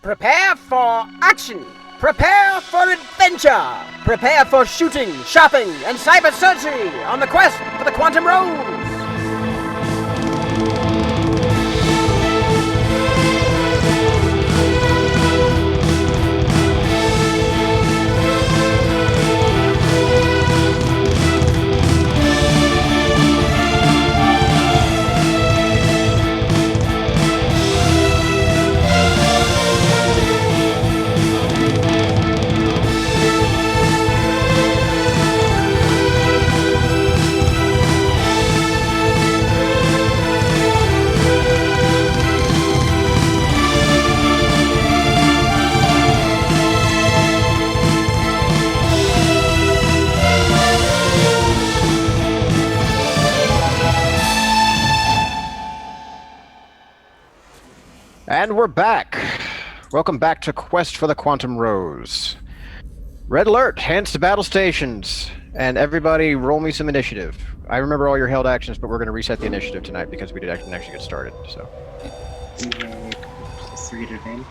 Prepare for action! Prepare for adventure! Prepare for shooting, shopping, and cybersurgery on the quest for the Quantum Rose! And we're back. Welcome back to Quest for the Quantum Rose. Red alert, hands to battle stations. And everybody roll me some initiative. I remember all your held actions, but we're going to reset the initiative tonight because we didn't actually get started, so. Plus 3 to advantage.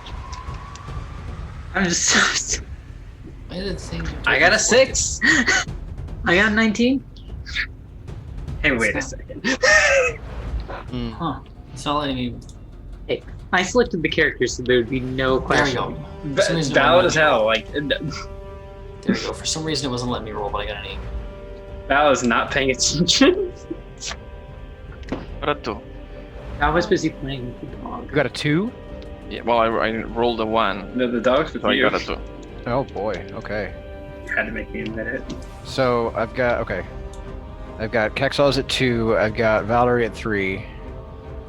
I'm just... I got a 6! I got a 19? Hey, wait a second. Huh. It's not letting me... Hey, I selected the characters so there would be no question. There we go. Valid as hell, like... There we go. For some reason it wasn't letting me roll, but I got an 8. Val is not paying attention. Got a 2. I was busy playing with the dog. You got a 2? Yeah, well, I rolled a 1. No, the dog's with So I you. got a 2. Oh boy, okay. You had to make me admit it. So I've got Kexos at 2, I've got Valerie at 3.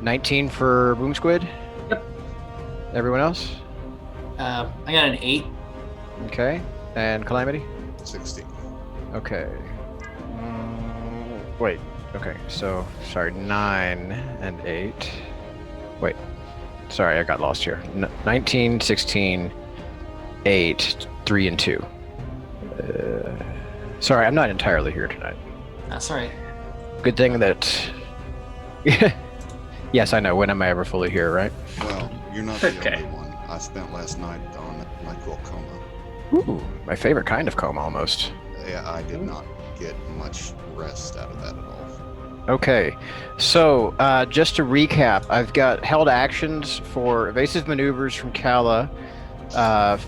19 for Boom Squid? Yep. Everyone else? I got an 8. Okay. And Calamity? 60. Okay. Wait. Okay, so, sorry, 9 and 8. Wait. Sorry, I got lost here. 19, 16, 8, 3, and 2. Sorry, I'm not entirely here tonight. That's alright. Good thing that... Yes, I know. When am I ever fully here, right? Well, you're not the Okay. only one. I spent last night on NyQuil coma. Ooh, my favorite kind of coma, almost. Yeah, I did not get much rest out of that at all. Okay, so just to recap, I've got held actions for evasive maneuvers from Kala,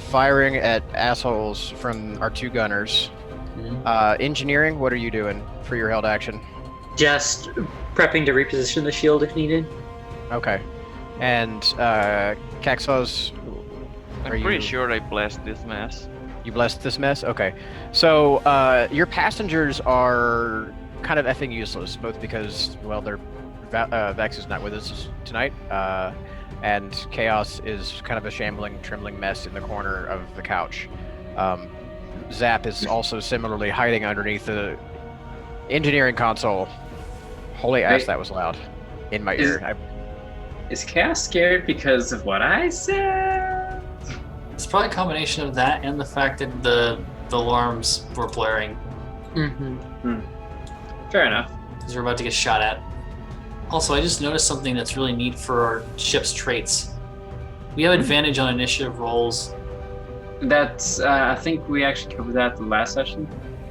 firing at assholes from our 2 gunners. Engineering, what are you doing for your held action? Just prepping to reposition the shield if needed. Okay, and Kexos, I'm Are pretty you- sure I blessed this mess. you blessed this mess? Okay, so your passengers are kind of effing useless, both because, well, Vex is not with us tonight, and Chaos is kind of a shambling, trembling mess in the corner of the couch. Zap is also similarly hiding underneath the engineering console. Holy ass, Wait. that was loud in my Is- ear. Is Cass scared because of what I said? It's probably a combination of that and the fact that the alarms were blaring Mm-hmm. Fair enough. because we're about to get shot at. Also, I just noticed something that's really neat for our ship's traits. We have advantage on initiative rolls. That's, I think we actually covered that the last session.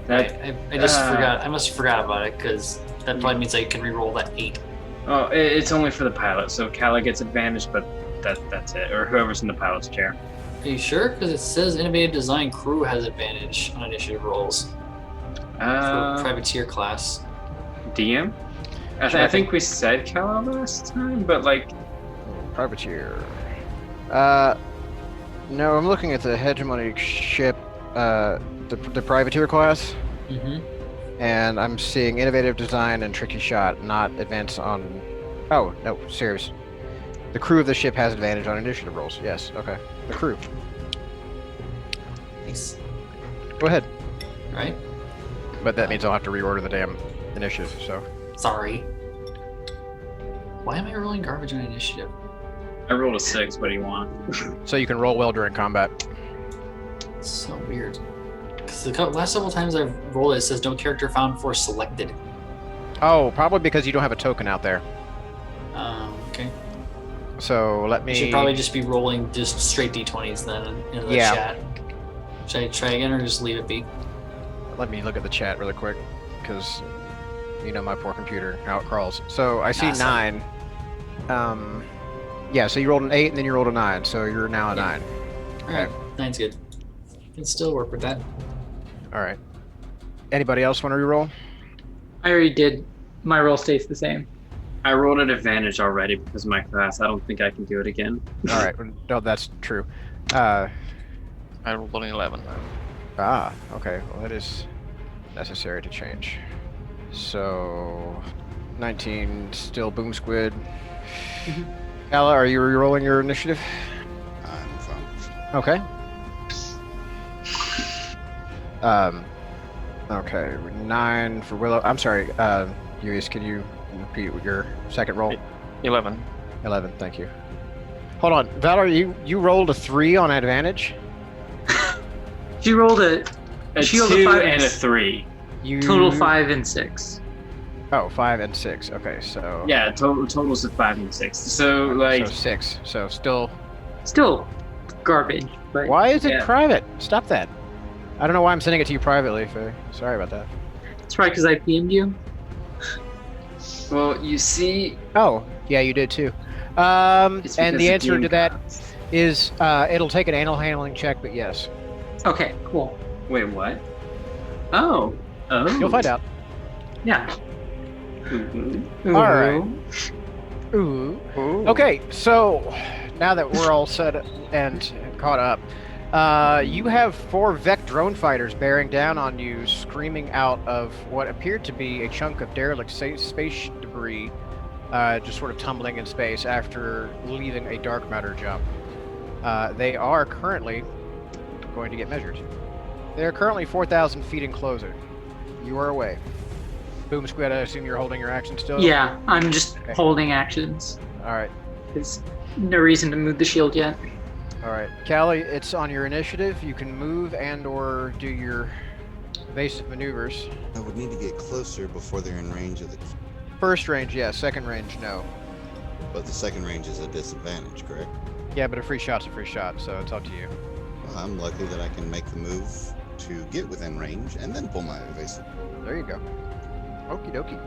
That, I just forgot. I must have forgot about it because that probably means I can reroll that 8. oh, it's only for the pilot, so Kala gets advantage, but that's it. Or whoever's in the pilot's chair. Are you sure? Because it says innovative design crew has advantage on initiative rolls for privateer class. DM? I think we said Kala last time, but like... Privateer. No, I'm looking at the hegemonic ship, the privateer class, and I'm seeing innovative design and tricky shot, not advance on... Oh, no, serious. The crew of the ship has advantage on initiative rolls. Yes, okay. The crew. Nice. Go ahead. Right? But that means I'll have to reorder the damn initiative, so... Sorry. Why am I rolling garbage on initiative? I rolled a 6, what do you want? So you can roll well during combat. It's so weird. Because the last several times I've rolled it says no character found for selected. Oh, probably because you don't have a token out there. Okay. So let me. You should probably just be rolling just straight d20s then in the chat. Should I try again or just leave it be? Let me look at the chat really quick, because you know my poor computer, how it crawls. So I see 9. Yeah, so you rolled an 8 and then you rolled a 9, so you're now a 9. Alright, 9's good. Can still work with that. Alright. Anybody else want to reroll? I already did. My roll stays the same. I rolled an advantage already because of my class. I don't think I can do it again. Alright, no, that's true. I rolled an 11. Okay. Well, that is necessary to change. So, 19, still Boom Squid. Ella, are you re-rolling your initiative? I'm fine. Okay. Okay, 9 for Willow. I'm sorry, Urias, can you repeat your second roll? 11. 11, thank you. Hold on, Valerie, you rolled a 3 on advantage? She rolled a A shield 2 of 5 and a 3. total 5 and 6. Oh, 5 and 6. Okay, so Yeah, totals of 5 and 6. So like so 6. So still. Still garbage, but Why is it Yeah. private? Stop that. I don't know why I'm sending it to you privately. Sorry about that. it's probably because I PM'd you. well, you see, Oh, yeah, you did too. it's And because the of answer to that counts. is it'll take an anal handling check, but yes. Okay, cool. Wait, what? Oh. You'll find out. Yeah. Mhm. All right. Ooh. Ooh. Okay, so now that we're all set and caught up, you have 4 Vec drone fighters bearing down on you, screaming out of what appeared to be a chunk of derelict space debris, just sort of tumbling in space after leaving a dark matter jump. They are currently going to get measured. They are currently 4,000 feet and closer. You are away. Boom Squid, I assume you're holding your action still? Yeah, I'm just Okay. holding actions. Alright. There's no reason to move the shield yet. Alright. Callie, it's on your initiative. You can move and or do your evasive maneuvers. I would need to get closer before they're in range of the. First range, yes. Second range, no. But the second range is a disadvantage, correct? Yeah, but a free shot's a free shot, so it's up to you. Well, I'm lucky that I can make the move to get within range and then pull my evasive. There you go. Okie dokie.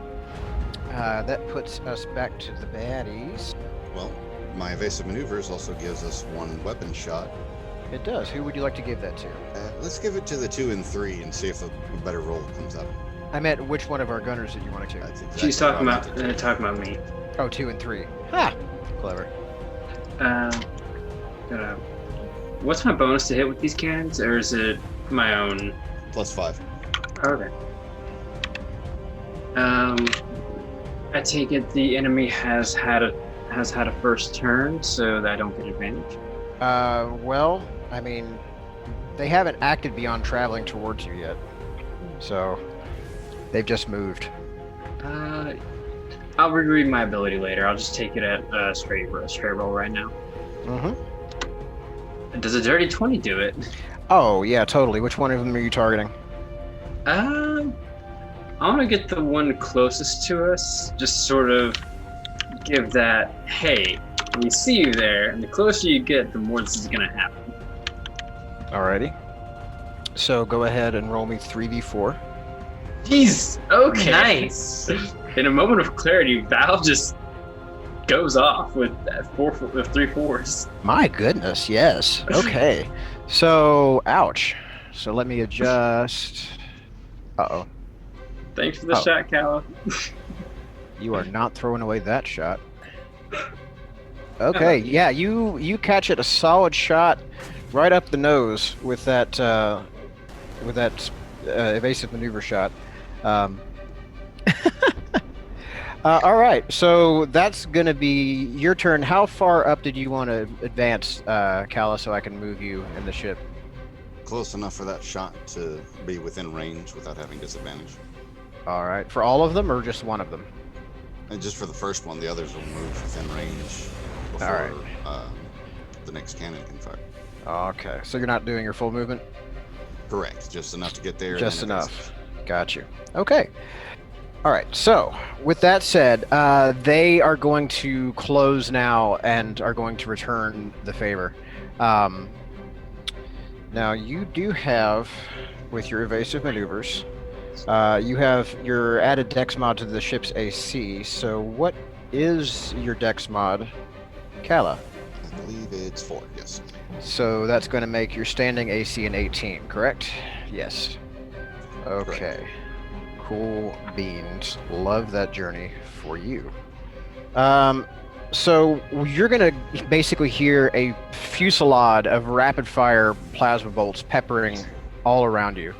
That puts us back to the baddies. Well, my evasive maneuvers also gives us 1 weapon shot. It does. Who would you like to give that to? Let's give it to the 2 and 3 and see if a better roll comes up. I meant which one of our gunners did you want to give? That's exactly She's what talking I about wanted to do. talking about me. Oh, 2 and 3. Ha! Clever. What's my bonus to hit with these cannons, or is it my own? +5. Okay. I take it the enemy has had a first turn, so that I don't get advantage. Well, I mean, they haven't acted beyond traveling towards you yet. So, they've just moved. I'll reread my ability later. I'll just take it at straight roll right now. Mm-hmm. Does a dirty 20 do it? Oh, yeah, totally. Which one of them are you targeting? I want to get the one closest to us. Just sort of give that, hey, we see you there, and the closer you get, the more this is gonna happen. Alrighty. So go ahead and roll me 3d4. Jeez. Okay. Nice. In a moment of clarity, Val just goes off with that 3 4s. My goodness, yes. Okay. So, ouch. So let me adjust. Uh-oh. Thanks for the Oh. shot, Calla. You are not throwing away that shot. Okay, yeah, you catch it a solid shot right up the nose with that evasive maneuver shot. All right, so that's gonna be your turn. How far up did you want to advance, Calla, so I can move you in the ship? Close enough for that shot to be within range without having disadvantage. All right, for all of them or just one of them? And just for the first one, the others will move within range before All the next cannon can fire. Okay, so you're not doing your full movement? Correct, just enough to get there. and Just then enough. Got you. Okay. All right. So, with that said, they are going to close now and are going to return the favor. Now, you do have, with your evasive maneuvers, you have your added dex mod to the ship's AC. So, what is your dex mod, Kala? I believe it's 4, yes. So that's going to make your standing AC an 18, correct? Yes. Okay. Correct. Cool beans. Love that journey for you. So you're going to basically hear a fusillade of rapid-fire plasma bolts peppering all around you.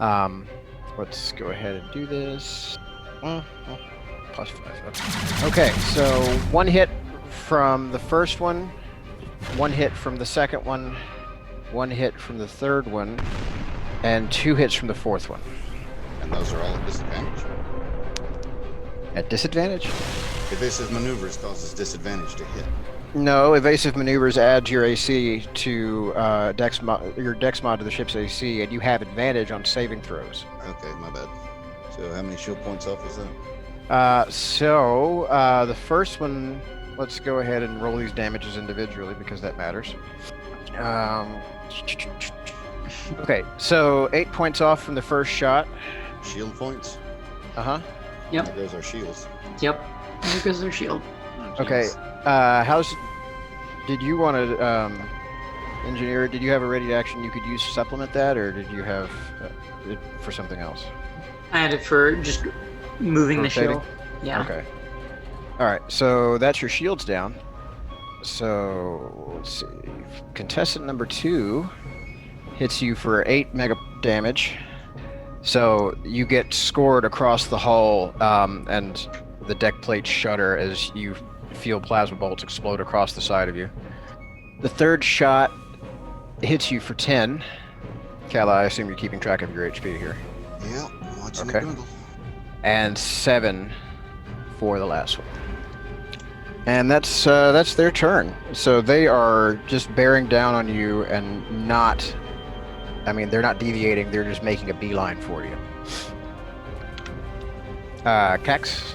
Let's go ahead and do this. +5. Okay, so one hit from the first one. One hit from the second one, one hit from the third one, and 2 hits from the fourth one. And those are all at disadvantage. At disadvantage? Evasive maneuvers causes disadvantage to hit. No, evasive maneuvers adds your AC to your dex mod to the ship's AC, and you have advantage on saving throws. Okay, my bad. So how many shield points off is that? The first one, let's go ahead and roll these damages individually because that matters. Okay, so 8 points off from the first shot. Shield points? Uh-huh. Yep. There goes our shields. Yep. There goes their shield. Oh, Okay, jeez. did you want to, engineer, did you have a ready action you could use to supplement that, or did you have it for something else? I had it for just moving the Rotating? shield. Yeah. Okay. Alright, so that's your shields down. So, let's see. Contestant number 2 hits you for 8 mega damage. So, you get scored across the hull, and the deck plates shudder as you feel plasma bolts explode across the side of you. The third shot hits you for 10. Kala, I assume you're keeping track of your HP here. Yeah, watching Okay. it dwindle. And 7 for the last one. And that's their turn. So they are just bearing down on you and they're not deviating, they're just making a beeline for you. Cax,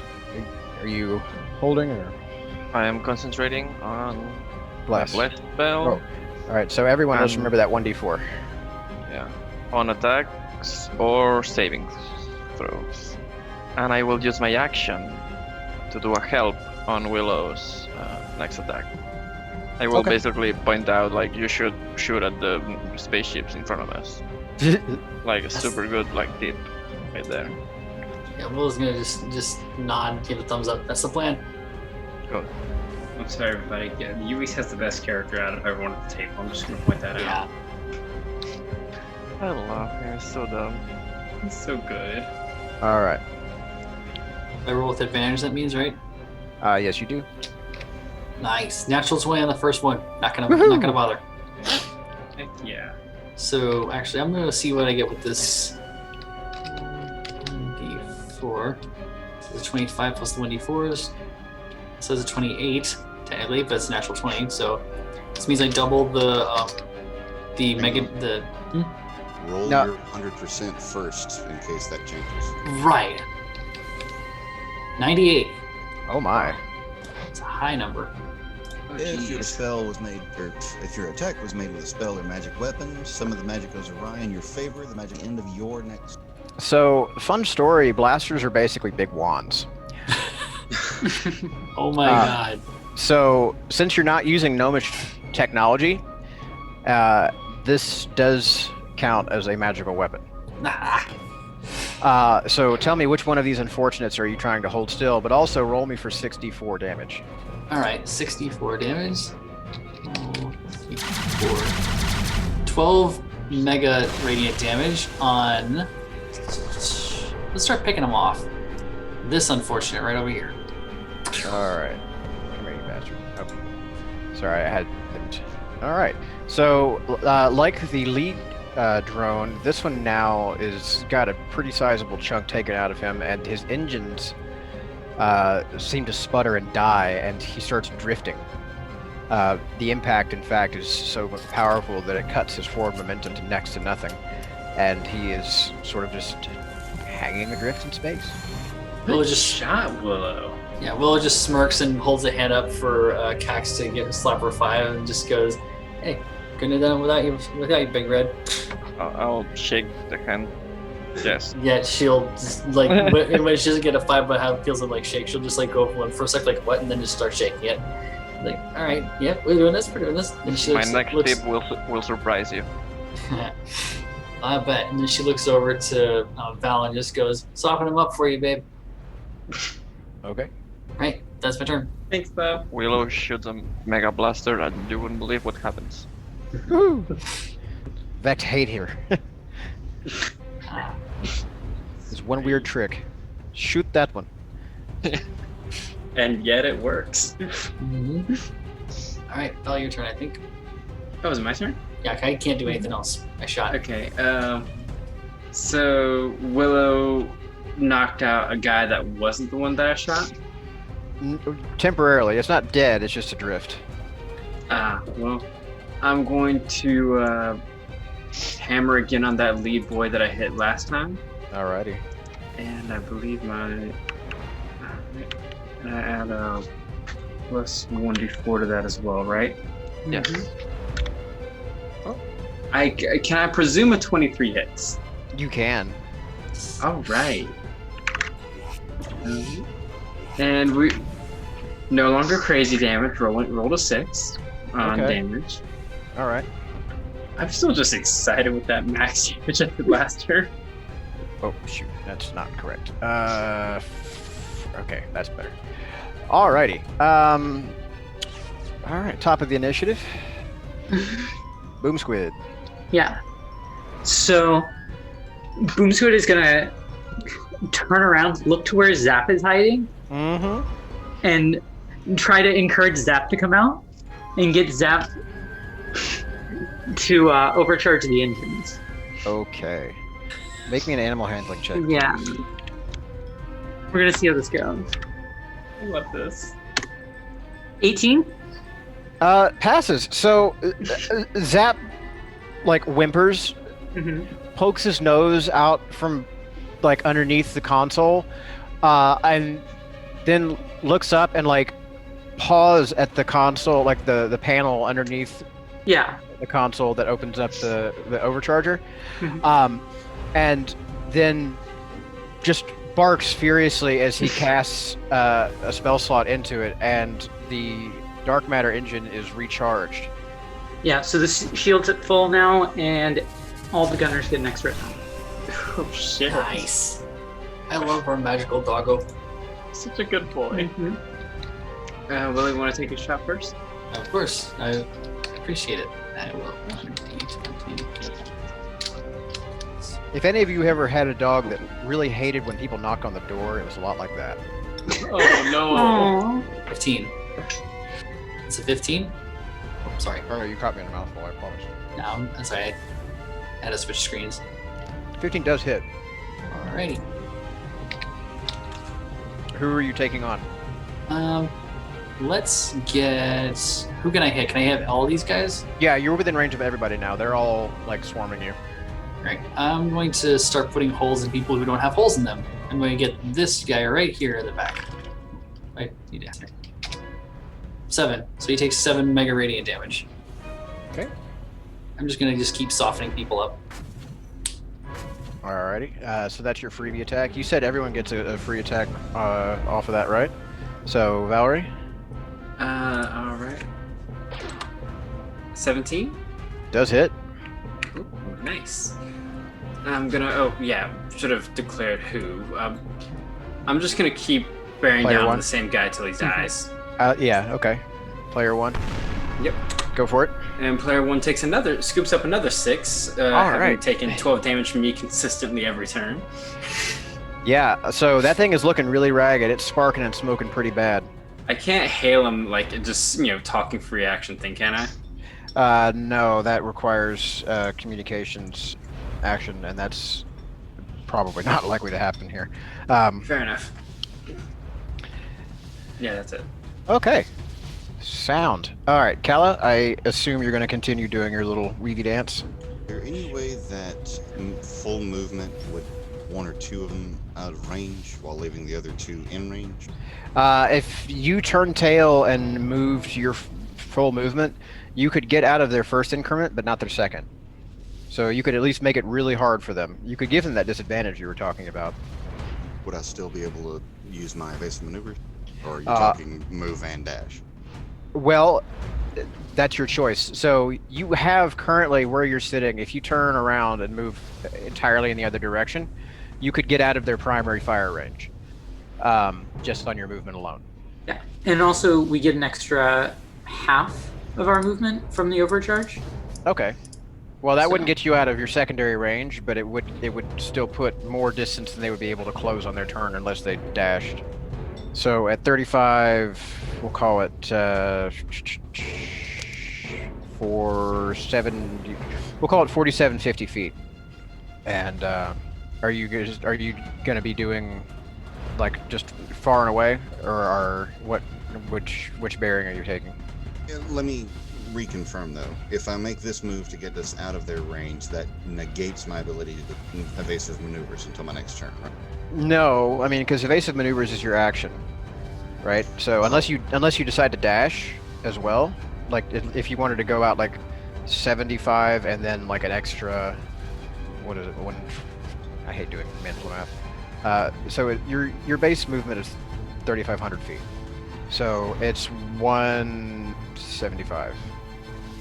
are you holding or I am concentrating on bless? bless spell. Oh. Alright, so everyone else And- remember that 1d4. Yeah, on attacks or saving throws. And I will use my action to do a help on Willow's next attack. I will Okay. basically point out, like, you should shoot at the spaceships in front of us. Like a super good, like, tip right there. Yeah, Will's gonna just nod, give a thumbs up. That's the plan. I'm sorry, everybody. Yeah, Yui's has the best character out of everyone at the table. I'm just gonna point that Yeah. out. I love him, he's so dumb. He's so good. Alright. If I roll with advantage, that means, right? Yes, you do. Nice. Natural 20 on the first one. Not gonna bother. Heck yeah. So actually, I'm gonna see what I get with this D4. So the 25 plus the 1d4s. It says a 28 technically, but it's a natural 20. So this means I double the Roll No. your 100% first in case that changes. right. 98. Oh my. It's a high number. Oh, If your jeez. spell was made, or if your attack was made with a spell or magic weapon, some of the magic goes awry in your favor. The magic end of your next. So, fun story, blasters are basically big wands. Oh my god. So, since you're not using gnomish technology, this does count as a magical weapon. Nah. So tell me which one of these unfortunates are you trying to hold still, but also roll me for 64 damage. All right, 64 damage. 64. 12 mega radiant damage on. Let's start picking them off. This unfortunate right over here. All right. Come here, you bastard. Oh. Sorry, I hadn't. All right. So, like the lead drone, this one now is got a pretty sizable chunk taken out of him, and his engines seem to sputter and die, and he starts drifting. The impact, in fact, is so powerful that it cuts his forward momentum to next to nothing, and he is sort of just hanging adrift in space. Willow just shot Willow. Yeah, Willow just smirks and holds a hand up for Cax to get slap her 5 and just goes, "Hey, couldn't have done it without you, Big Red." I'll shake the hand. Yes. Yeah, she'll just like when she doesn't get a 5 but how feels like shake, she'll just like go for one for a sec, like what, and then just start shaking it. Like, all right, yeah, we're doing this. And she My next tip will surprise you. I bet. And then she looks over to Val and just goes, "Soften him up for you, babe." Okay. Right, that's my turn. Thanks, though. Willow shoots a mega blaster, and you wouldn't believe what happens. Vex hate here. There's one weird trick. Shoot that one. And yet it works. Mm-hmm. All right, Val, your turn, I think. Oh, is it my turn? Yeah, I can't do anything else. I shot. Okay. So Willow knocked out a guy that wasn't the one that I shot. Temporarily. It's not dead. It's just adrift. Well, I'm going to hammer again on that lead boy that I hit last time. Alrighty. And I believe I add a plus 1d4 to that as well, right? Yes. Oh. Can I presume a 23 hits? You can. All right. And we no longer crazy damage. Roll a 6 on damage. All right. I'm still just excited with that max damage I did last turn. Oh shoot, that's not correct. Okay, that's better. Alrighty. All right, top of the initiative. Boom Squid. Yeah. So, Boom Squid is gonna turn around, look to where Zap is hiding, and try to encourage Zap to come out and get Zap to overcharge the engines. Okay. Make me an animal handling check. Yeah. We're gonna see how this goes. I love this. 18? Passes. So Zap like whimpers, pokes his nose out from like underneath the console, and then looks up and like paws at the console, like the panel underneath the console that opens up the overcharger, and then just barks furiously as he casts a spell slot into it, and the dark matter engine is recharged. Yeah, so the shield's at full now, and all the gunners get an extra attack. Oh shit. Nice. I love our magical doggo. Such a good boy. Willie, want to take a shot first? Of course. I appreciate it. I will. If any of you ever had a dog that really hated when people knocked on the door, it was a lot like that. Oh no. 15. It's a 15? Oh, sorry. Oh, you caught me in the mouthful. I apologize. No, I'm sorry. I had to switch screens. 15 does hit. Alrighty. Who are you taking on? Let's get... Who can I hit? Can I hit all these guys? Yeah, you're within range of everybody now. They're all, like, swarming you. Alright, I'm going to start putting holes in people who don't have holes in them. I'm going to get this guy right here in the back. Right, you down there. 7. So he takes 7 mega radiant damage. Okay. I'm just going to keep softening people up. Alrighty. So that's your freebie attack. You said everyone gets a free attack off of that, right? So, Valerie? Alright. 17? Does hit. Ooh, nice. I'm gonna, should have declared who. I'm just gonna keep bearing Player down one. the same guy till he dies. Yeah, okay. Player 1. Yep. Go for it. And player 1 scoops up another 6, having right. taken 12 damage from me consistently every turn. Yeah, so that thing is looking really ragged. It's sparking and smoking pretty bad. I can't hail him like just, talking free action thing, can I? No, that requires communications action, and that's probably not likely to happen here. Fair enough. Yeah, that's it. Okay. Sound. All right, Kala, I assume you're going to continue doing your little weavy dance. Is there any way that full movement would one or two of them out of range while leaving the other two in range? If you turn tail and moved your full movement, you could get out of their first increment, but not their second. So you could at least make it really hard for them. You could give them that disadvantage you were talking about. Would I still be able to use my evasive maneuvers? Or are you talking move and dash? Well, that's your choice. So you have currently where you're sitting, if you turn around and move entirely in the other direction, you could get out of their primary fire range, just on your movement alone. Yeah, and also we get an extra half of our movement from the overcharge. Okay. Well, that wouldn't get you out of your secondary range, but it would still put more distance than they would be able to close on their turn unless they dashed. So at 35, we'll call it 470. We'll call it 4750 feet. And are you gonna be doing like just far and away, or which bearing are you taking? Let me reconfirm though. If I make this move to get us out of their range, that negates my ability to do evasive maneuvers until my next turn, right? No, I mean, because evasive maneuvers is your action, right? So unless you decide to dash as well, like if you wanted to go out like 75 and then like an extra, what is it? I hate doing mental math. So your base movement is 3,500 feet. So it's 175,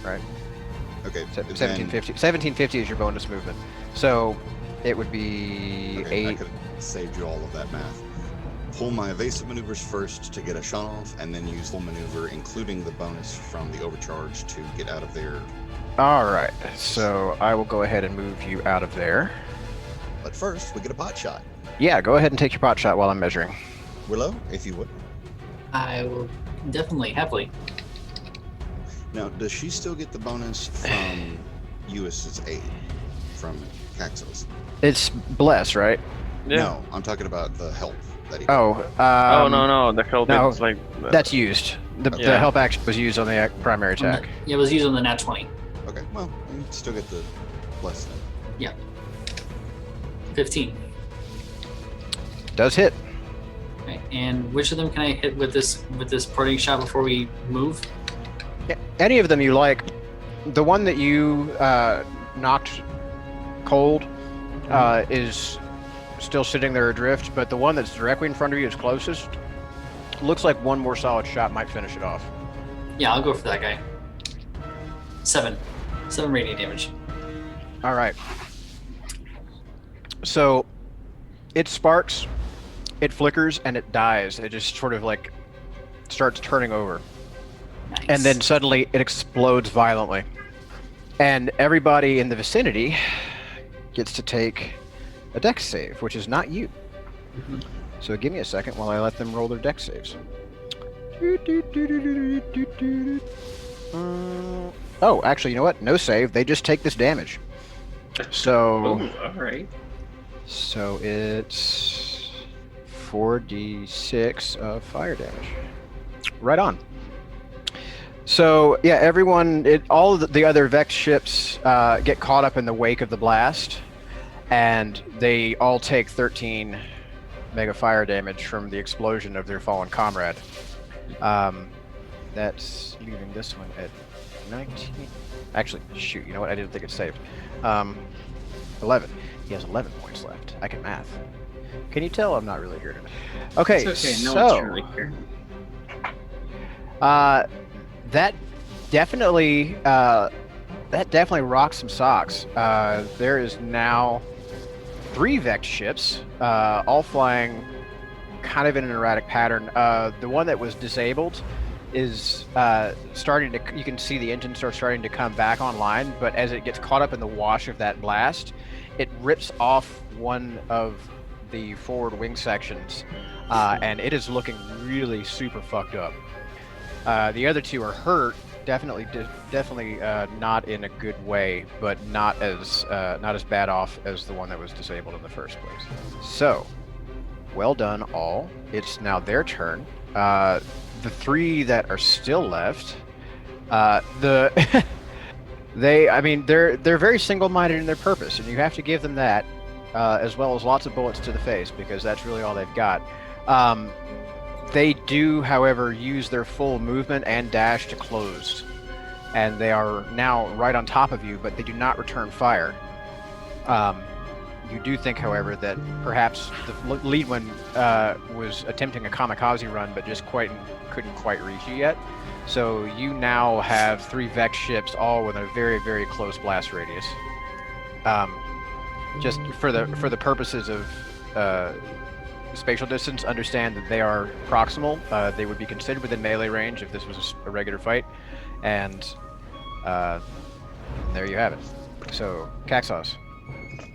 right? Okay. 1750. 1750 is your bonus movement. So it would be Okay, 8. I could have saved you all of that math. Pull my evasive maneuvers first to get a shot off, and then use full maneuver, including the bonus from the overcharge, to get out of there. All right. So I will go ahead and move you out of there. But first, we get a pot shot. Yeah, go ahead and take your pot shot while I'm measuring. Willow, if you would. I will definitely, happily. Now, does she still get the bonus from Uis's aid from Caxos? It's bless, right? Yeah. No, I'm talking about the help that he. Oh. Oh no, the help no, is like. That's used. The help action was used on the primary attack. Yeah, it was used on the nat 20. Okay, well, you still get the bless then. Yeah. 15. Does hit. Okay, and which of them can I hit with this parting shot before we move? Yeah, any of them you like. The one that you knocked cold is still sitting there adrift, but the one that's directly in front of you is closest. Looks like one more solid shot might finish it off. Yeah, I'll go for that guy. 7 radiant damage. All right. So it sparks, it flickers, and it dies. It just sort of like starts turning over. Nice. And then suddenly it explodes violently. And everybody in the vicinity gets to take a dex save, which is not you. Mhm. So give me a second while I let them roll their dex saves. Oh, actually, you know what? No save. They just take this damage. So, Oh, all right. so it's 4d6 of fire damage. Right on. So yeah, everyone, all of the other Vex ships get caught up in the wake of the blast, and they all take 13 mega fire damage from the explosion of their fallen comrade. That's leaving this one at 19. Actually, shoot, you know what? I didn't think it saved. 11. He has 11 points left. I can math. Can you tell I'm not really here today? Okay, It's okay. No so one's really here. that definitely rocks some socks. There is now 3 Vex ships, all flying kind of in an erratic pattern. The one that was disabled is starting to, you can see the engine starting to come back online, but as it gets caught up in the wash of that blast, it rips off one of the forward wing sections, and it is looking really super fucked up. The other 2 are hurt, definitely not in a good way, but not as bad off as the one that was disabled in the first place. So, well done, all. It's now their turn. The 3 that are still left, they're very single-minded in their purpose, and you have to give them that. as well as lots of bullets to the face, because that's really all they've got. They do, however, use their full movement and dash to close, and they are now right on top of you, but they do not return fire. You do think, however, that perhaps the lead one was attempting a kamikaze run, but just couldn't quite reach you yet. So you now have 3 Vex ships, all within a very, very close blast radius. Just for the purposes of spatial distance, understand that they are proximal. They would be considered within melee range if this was a regular fight, and there you have it. So, Caxos.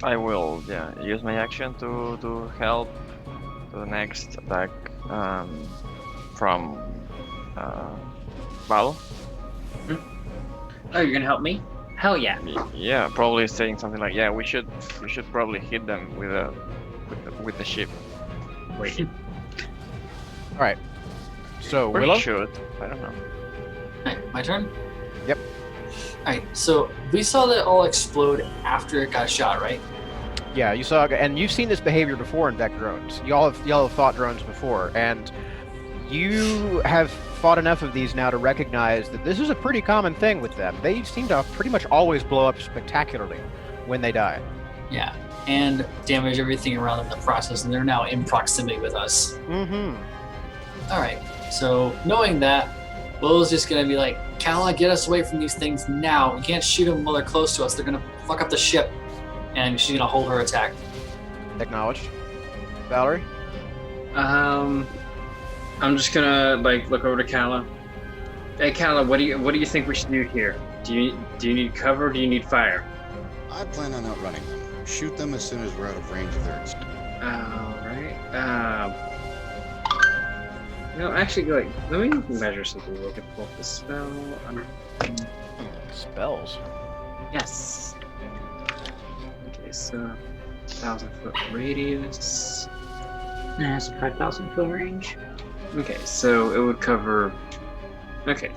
I will, use my action to help the next attack from Val. Oh, you're gonna help me? Hell yeah. Yeah, probably saying something like, "Yeah, we should probably hit them with the ship." Wait. All right. So Or Willow. should. I don't know. Alright, my turn? Yep. Alright, so we saw that all explode after it got shot, right? Yeah, you saw, and you've seen this behavior before in Vex drones. Y'all have fought drones before, and you have fought enough of these now to recognize that this is a pretty common thing with them. They seem to pretty much always blow up spectacularly when they die. Yeah, and damage everything around them in the process, and they're now in proximity with us. Mm-hmm. Alright, so knowing that, Willow's just gonna be like, Kala, get us away from these things now. We can't shoot them while they're close to us. They're gonna fuck up the ship. And she's gonna hold her attack. Acknowledged. Valerie? I'm just gonna look over to Kala. Hey Kala, what do you think we should do here? Do you need cover or do you need fire? I plan on outrunning them. Shoot them as soon as we're out of range of their... Alright. No, actually, let me measure something real quick. Pull up the spell. Spells. Yes. Okay, so 1,000-foot radius. That's 5,000 foot range. Okay, so it would cover. Okay.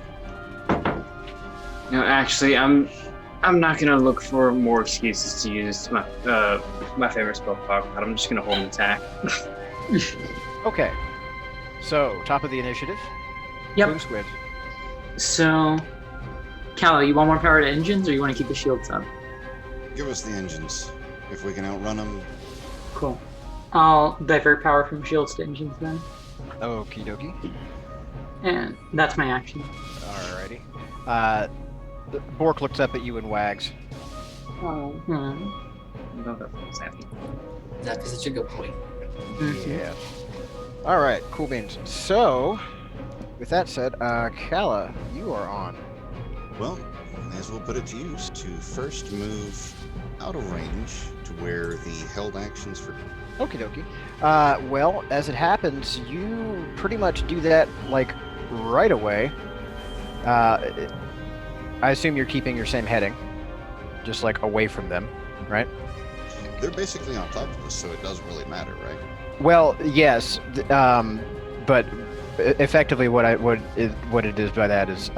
No, actually, I'm not gonna look for more excuses to use my favorite spell, Fog. I'm just gonna hold an attack. Okay. So, top of the initiative. Yep. Boom Squid. So, Kala, you want more power to engines, or you want to keep the shields up? Give us the engines. If we can outrun them... Cool. I'll divert power from shields to engines then. Okie dokie. And that's my action. Alrighty. Bork looks up at you and wags. Oh. That's such a good point. Yeah. Alright, cool beans. So, with that said, Kala, you are on. Well, may as well put it to use to first move out of range to where the held actions for... Okie dokie. Well, as it happens, you pretty much do that, right away. I assume you're keeping your same heading. Just, away from them, right? They're basically on top of us, so it doesn't really matter, right? Well, yes, but effectively what it is by that is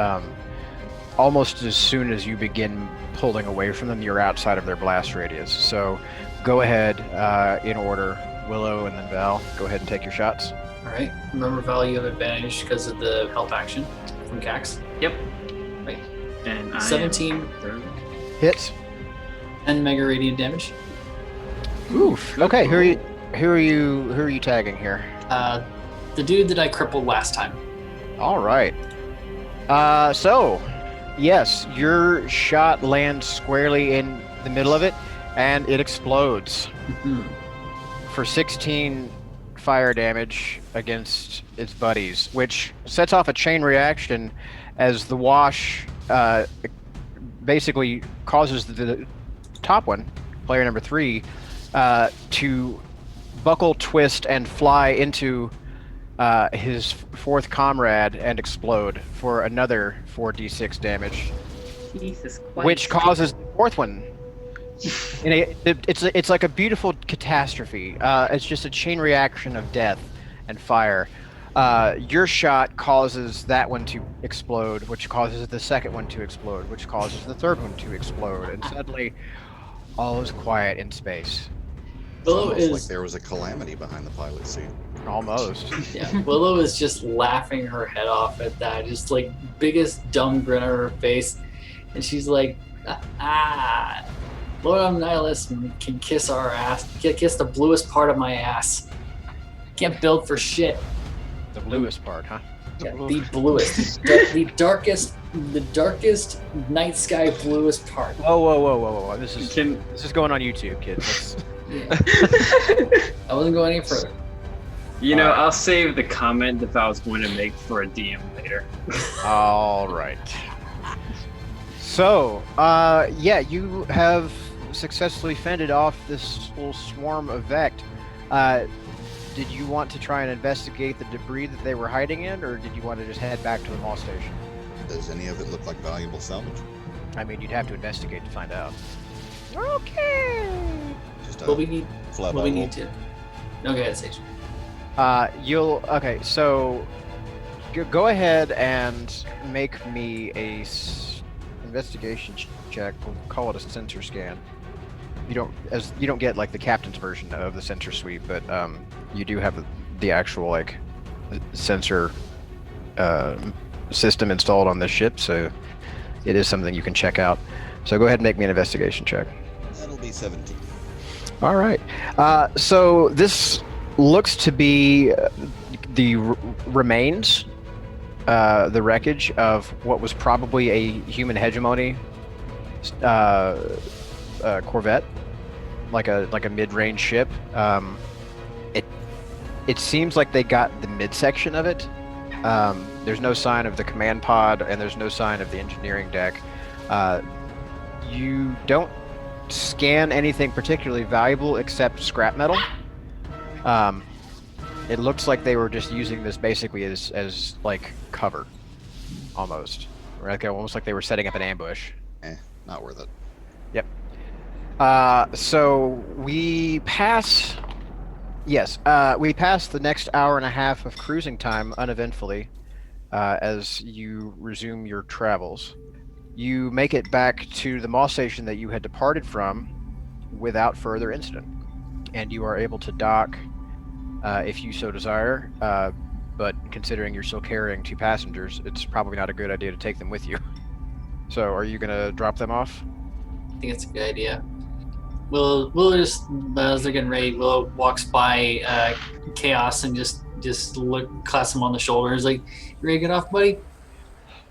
almost as soon as you begin pulling away from them, you're outside of their blast radius. So go ahead, in order, Willow and then Val, go ahead and take your shots. Alright, remember Val, you have advantage because of the help action from Cax. Yep. Right. And I 17. Hits. 10 mega radiant damage. Oof. Okay, who are you tagging here? The dude that I crippled last time. All right. So, yes, your shot lands squarely in the middle of it, and it explodes for 16 fire damage against its buddies, which sets off a chain reaction as the wash basically causes the top one, player number 3, to buckle, twist, and fly into his fourth comrade and explode for another 4d6 damage, Jesus Christ. which causes the fourth one. And it's like a beautiful catastrophe. It's just a chain reaction of death and fire. Your shot causes that one to explode, which causes the second one to explode, which causes the third one to explode, and suddenly all is quiet in space. Willow almost like is there was a calamity behind the pilot seat. Almost. yeah. Willow is just laughing her head off at that, just like biggest dumb grin on her face, and she's like, Lord Nihilus can kiss our ass, kiss the bluest part of my ass. Can't build for shit. The bluest part, huh? Yeah, the bluest, the darkest night sky bluest part. Whoa! This is going on YouTube, kids. Yeah. I wasn't going any further. You know, I'll save the comment that I was going to make for a DM later. All right. So, yeah, you have successfully fended off this whole swarm of Vect. Did you want to try and investigate the debris that they were hiding in, or did you want to just head back to the mall station? Does any of it look like valuable salvage? I mean, you'd have to investigate to find out. Okay. Just What we need. flat What we bubble. need to. No, go ahead, Sage. Okay, so go ahead and make me a investigation check. We'll call it a sensor scan. You don't get like the captain's version of the sensor suite, but you do have the actual like sensor system installed on this ship, so it is something you can check out. So go ahead and make me an investigation check. That'll be 17. All right. So this looks to be the remains, the wreckage of what was probably a human hegemony corvette, like a mid-range ship. It seems like they got the midsection of it. There's no sign of the command pod, and there's no sign of the engineering deck. You don't scan anything particularly valuable except scrap metal. It looks like they were just using this basically as like cover, almost. Right? Almost like they were setting up an ambush. Not worth it. Yep. So we pass. Yes, we pass the next hour and a half of cruising time uneventfully as you resume your travels. You make it back to the mall station that you had departed from without further incident, and you are able to dock if you so desire, but considering you're still carrying 2 passengers, it's probably not a good idea to take them with you. So are you going to drop them off? I think it's a good idea. We'll just, as they're getting ready, Willow walks by Chaos and just claps him on the shoulder. He's like, "You ready to get off, buddy?"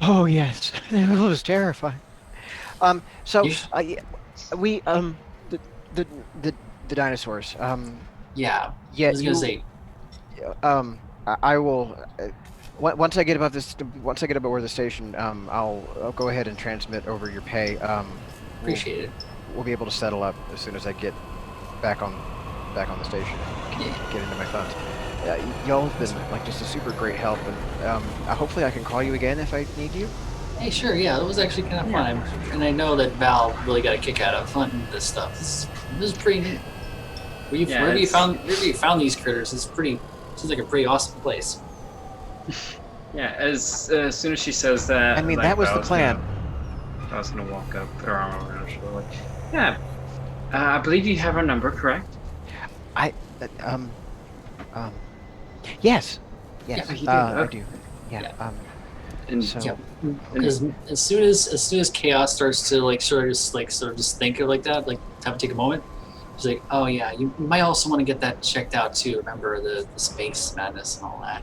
Oh yes, it was terrifying. We the dinosaurs. Yeah. Yeah. I was gonna say. I will. Once I get above where the station, I'll go ahead and transmit over your pay. Appreciate it. We'll be able to settle up as soon as I get back on the station. Get into my funds. Y'all have been like just a super great help, and hopefully I can call you again if I need you. Hey, sure, yeah, it was actually kind of fun, and I know that Val really got a kick out of hunting this stuff. This is pretty neat. Wherever you found these critters, seems like a pretty awesome place. Yeah, as soon as she says that, I mean, that was the plan. I was gonna walk up, put her arm around her shoulder, like, yeah. I believe you have our number, correct? Yes. Yeah, you do. I do. Yeah. And So. Because as soon as Chaos starts to sort of just think of like that, like have to take a moment. She's like, "Oh yeah, you might also want to get that checked out too. Remember the space madness and all that."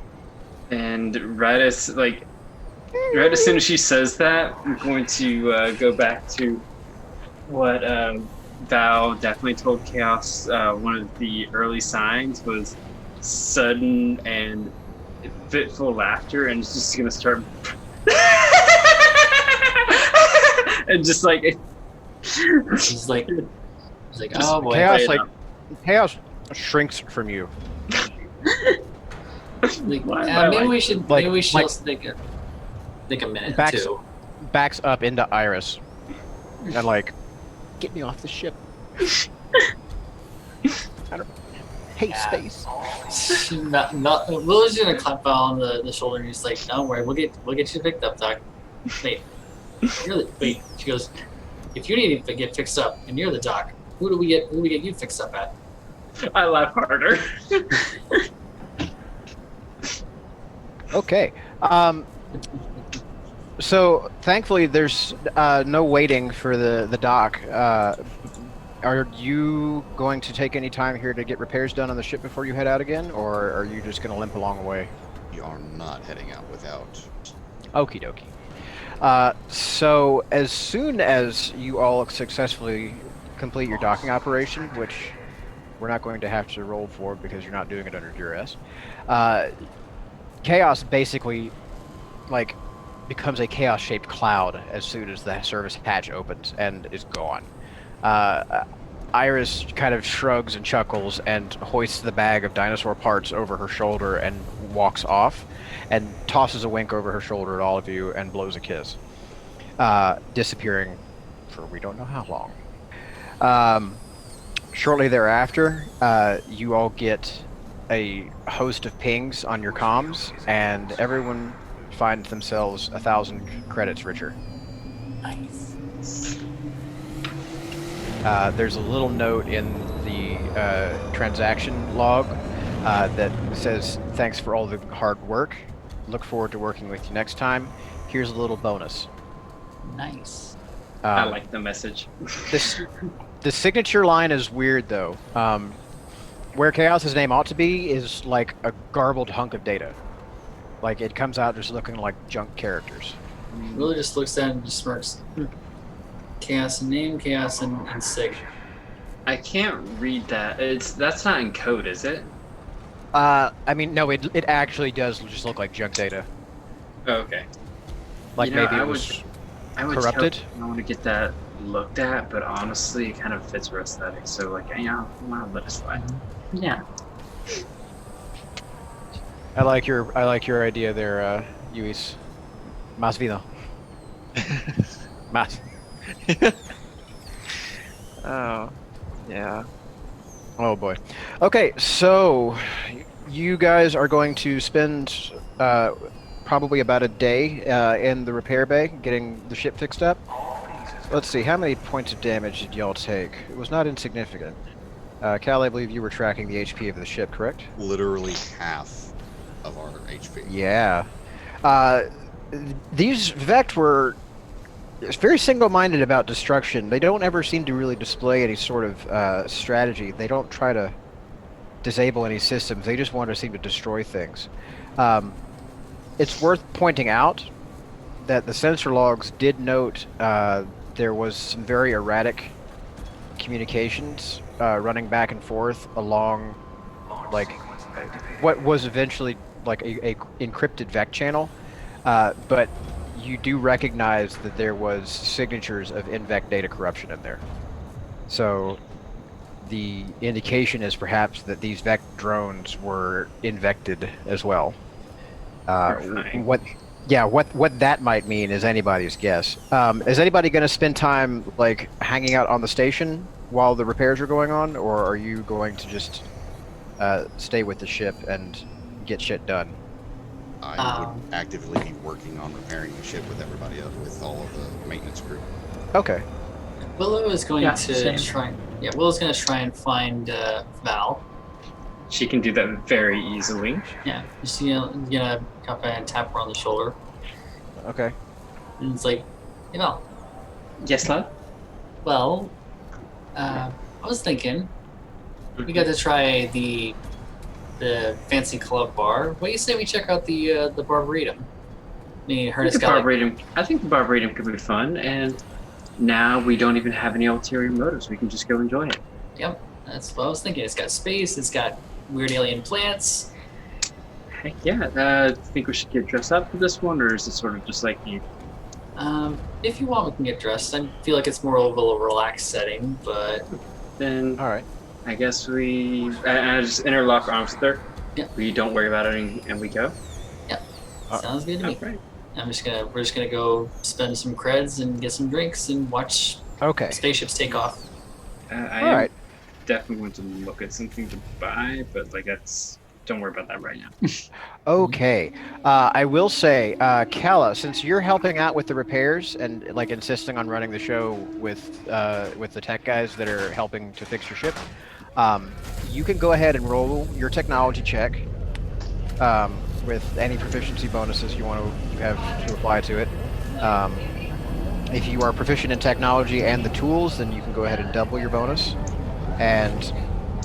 And right as soon as she says that, I'm going to go back to what Val definitely told Chaos. One of the early signs was sudden and fitful laughter, and it's just gonna start and just like He's like, "Oh boy." Chaos shrinks from you. Maybe we should also take a minute too. Backs up into Iris and get me off the ship. I don't hate space. Willow's gonna clap Val on the shoulder, and he's like, "Don't worry, we'll get you picked up, Doc." Wait. She goes, "If you need to get fixed up and you're the doc, who do we get you fixed up at?" I laugh harder. Okay. So thankfully, there's no waiting for the dock. Are you going to take any time here to get repairs done on the ship before you head out again, or are you just going to limp along the way? We are not heading out without. Okie dokie. So as soon as you all successfully complete your docking operation, which we're not going to have to roll for because you're not doing it under duress, chaos basically, like, becomes a chaos-shaped cloud as soon as the service hatch opens and is gone. Iris kind of shrugs and chuckles and hoists the bag of dinosaur parts over her shoulder and walks off and tosses a wink over her shoulder at all of you and blows a kiss, disappearing for we don't know how long. Shortly thereafter, you all get a host of pings on your comms, and everyone finds themselves 1,000 credits richer. Nice. There's a little note in the transaction log that says, "Thanks for all the hard work. Look forward to working with you next time. Here's a little bonus." Nice. I like the message. The signature line is weird, though. Where Chaos's name ought to be is like a garbled hunk of data. Like, it comes out just looking like junk characters. Really just looks at it and just smirks. Chaos and name, chaos and sig. I can't read that. That's not in code, is it? I mean, no, it actually does just look like junk data. Oh, okay. Like, You know, maybe it was corrupted. I want to get that looked at, but honestly, it kind of fits our aesthetic. So, like, yeah, I'll let it slide. Yeah. I like your idea there, Luis. Más vino. Más. Oh, yeah. Oh boy. Okay, so you guys are going to spend probably about a day in the repair bay getting the ship fixed up. Let's see, how many points of damage did y'all take? It was not insignificant. Cal, I believe you were tracking the HP of the ship, correct? Literally half of our HP. Yeah. These Vect were very single-minded about destruction. They don't ever seem to really display any sort of strategy. They don't try to disable any systems. They just want to seem to destroy things. It's worth pointing out that the sensor logs did note there was some very erratic communications running back and forth along, like, what was eventually like a encrypted Vect channel, but you do recognize that there was signatures of in-Vect data corruption in there. So the indication is perhaps that these Vect drones were infected as well. What that might mean is anybody's guess. Is anybody going to spend time like hanging out on the station while the repairs are going on, or are you going to just stay with the ship and get shit done? I would actively be working on repairing the ship with everybody else, with all of the maintenance crew. Okay. Willow is going to same. try. Yeah, Willow's going to try and find Val. She can do that very easily. Yeah, just gonna come by and tap her on the shoulder, Okay. and it's like, hey Val. Yes, love? Well, I was thinking we got to try the fancy club bar. What do you say we check out the Barbaretum? I mean, heard it's got like, I think the Barbaretum could be fun, and now we don't even have any ulterior motives. We can just go enjoy it. Yep, that's what I was thinking. It's got space. It's got weird alien plants. Heck yeah. Think we should get dressed up for this one, or is it sort of just like you? If you want, we can get dressed. I feel like it's more of a relaxed setting, but Then All right. I guess I just interlock arms with her. Yeah. We don't worry about it, and we go. sounds good to me. Okay. We're just gonna go spend some creds and get some drinks and watch Okay. spaceships take off. I All right. definitely want to look at something to buy, but like don't worry about that right now. Okay. I will say, Kala, since you're helping out with the repairs and like insisting on running the show with the tech guys that are helping to fix your ship, You can go ahead and roll your technology check with any proficiency bonuses you have to apply to it. If you are proficient in technology and the tools, then you can go ahead and double your bonus and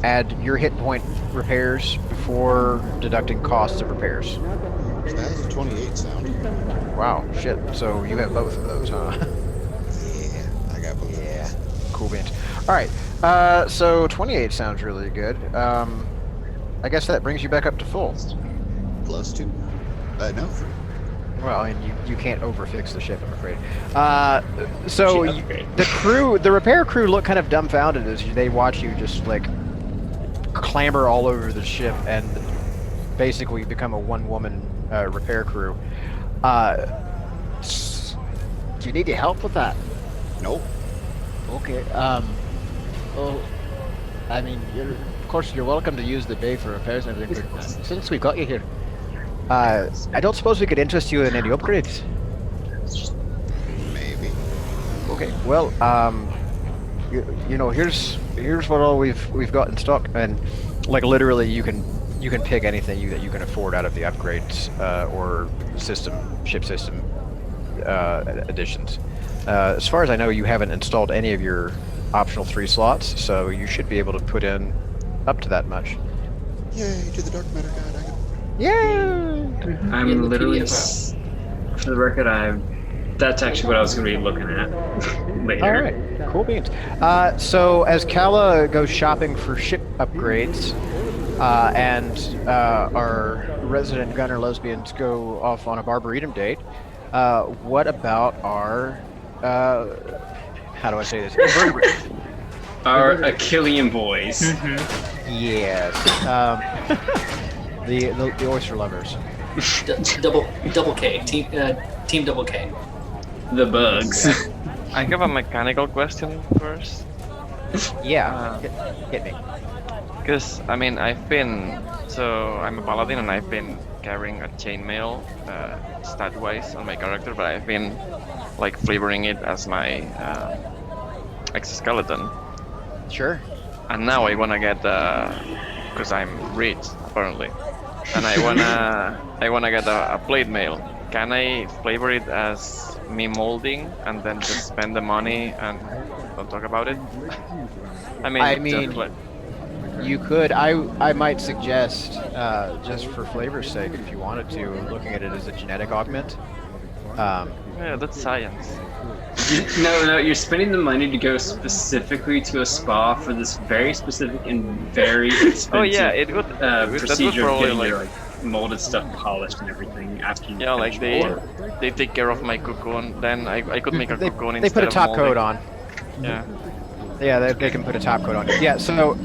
add your hit point repairs before deducting costs of repairs. So that is a 28 sound. Wow, shit. So you have both of those, huh? Yeah, I got both. Yeah. Cool beans. All right. So 28 sounds really good. I guess that brings you back up to full. Plus 2. No, 3. Well, and you can't overfix the ship, I'm afraid. The repair crew look kind of dumbfounded as they watch you just like clamber all over the ship and basically become a one-woman repair crew. Do you need any help with that? Nope. Okay. Well, I mean, of course, you're welcome to use the bay for repairs and everything, but since we've got you here, I don't suppose we could interest you in any upgrades. Maybe. Okay. Well, here's what all we've got in stock, and like literally, you can pick anything that you can afford out of the upgrades or ship system additions. As far as I know, you haven't installed any of your optional 3 slots, so you should be able to put in up to that much. Yay, to the dark matter god. Yeah. I'm literally, for the record, that's actually what I was going to be looking at later. All right, cool beans. So as Kala goes shopping for ship upgrades, and our resident gunner lesbians go off on a Barbaridum date, what about our how do I say this? Our Achillean boys. Yes. The oyster lovers. Double K. Team Double K. The bugs. I have a mechanical question first. Yeah. Hit me. Because, I mean, I'm a paladin and I've been carrying a chainmail stat-wise on my character, but I've been, like, flavoring it as my exoskeleton. Sure. And now I wanna get, because I'm rich, apparently, and I wanna get a plate mail. Can I flavor it as me molding and then just spend the money and don't talk about it? I mean, you could. I might suggest, just for flavor's sake, if you wanted to, looking at it as a genetic augment. Yeah, that's science. No, you're spending the money to go specifically to a spa for this very specific and very expensive Oh yeah, it would. procedure that of would getting probably your molded stuff polished and everything after you like they take care of my cocoon. Then I could make a cocoon instead of They put a top molding. coat on. Yeah. Yeah, they can put a top coat on it. Yeah, so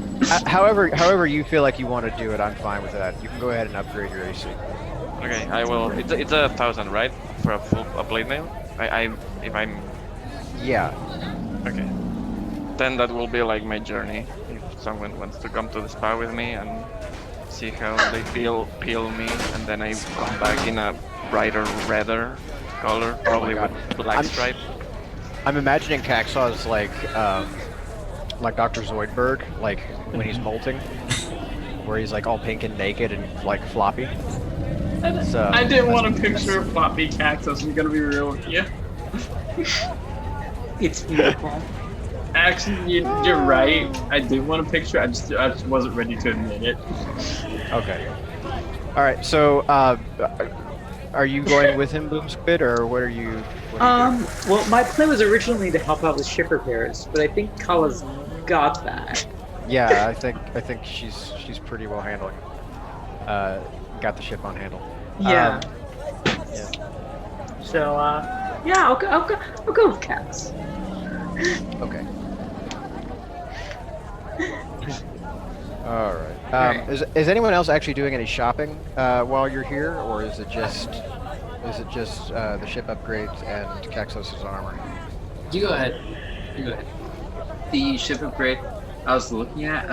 however you feel like you want to do it, I'm fine with that. You can go ahead and upgrade your AC. Okay, I will. It's 1,000, right, for a blade mail? If I'm. Yeah. Okay. Then that will be like my journey. If someone wants to come to the spa with me and see how they peel me, and then I come back in a brighter redder color, probably with black stripe. I'm imagining Caxaw's like Dr. Zoidberg, like when he's molting, where he's like all pink and naked and like floppy. So I didn't want to picture a floppy cactus. I'm gonna be real with you. It's beautiful. Actually, you're right. I did want to picture. I just wasn't ready to admit it. Okay. All right. So, are you going with him, Boom Squid, or what are you? Well, my plan was originally to help out with ship repairs, but I think Kala's got that. Yeah, I think she's pretty well handling. Got the ship on handle. Yeah. Yeah. So, yeah, I'll go with Cax. Okay. All right. Is anyone else actually doing any shopping while you're here, or is it just the ship upgrades and Caxos' armor? You go ahead. The ship upgrade I was looking at.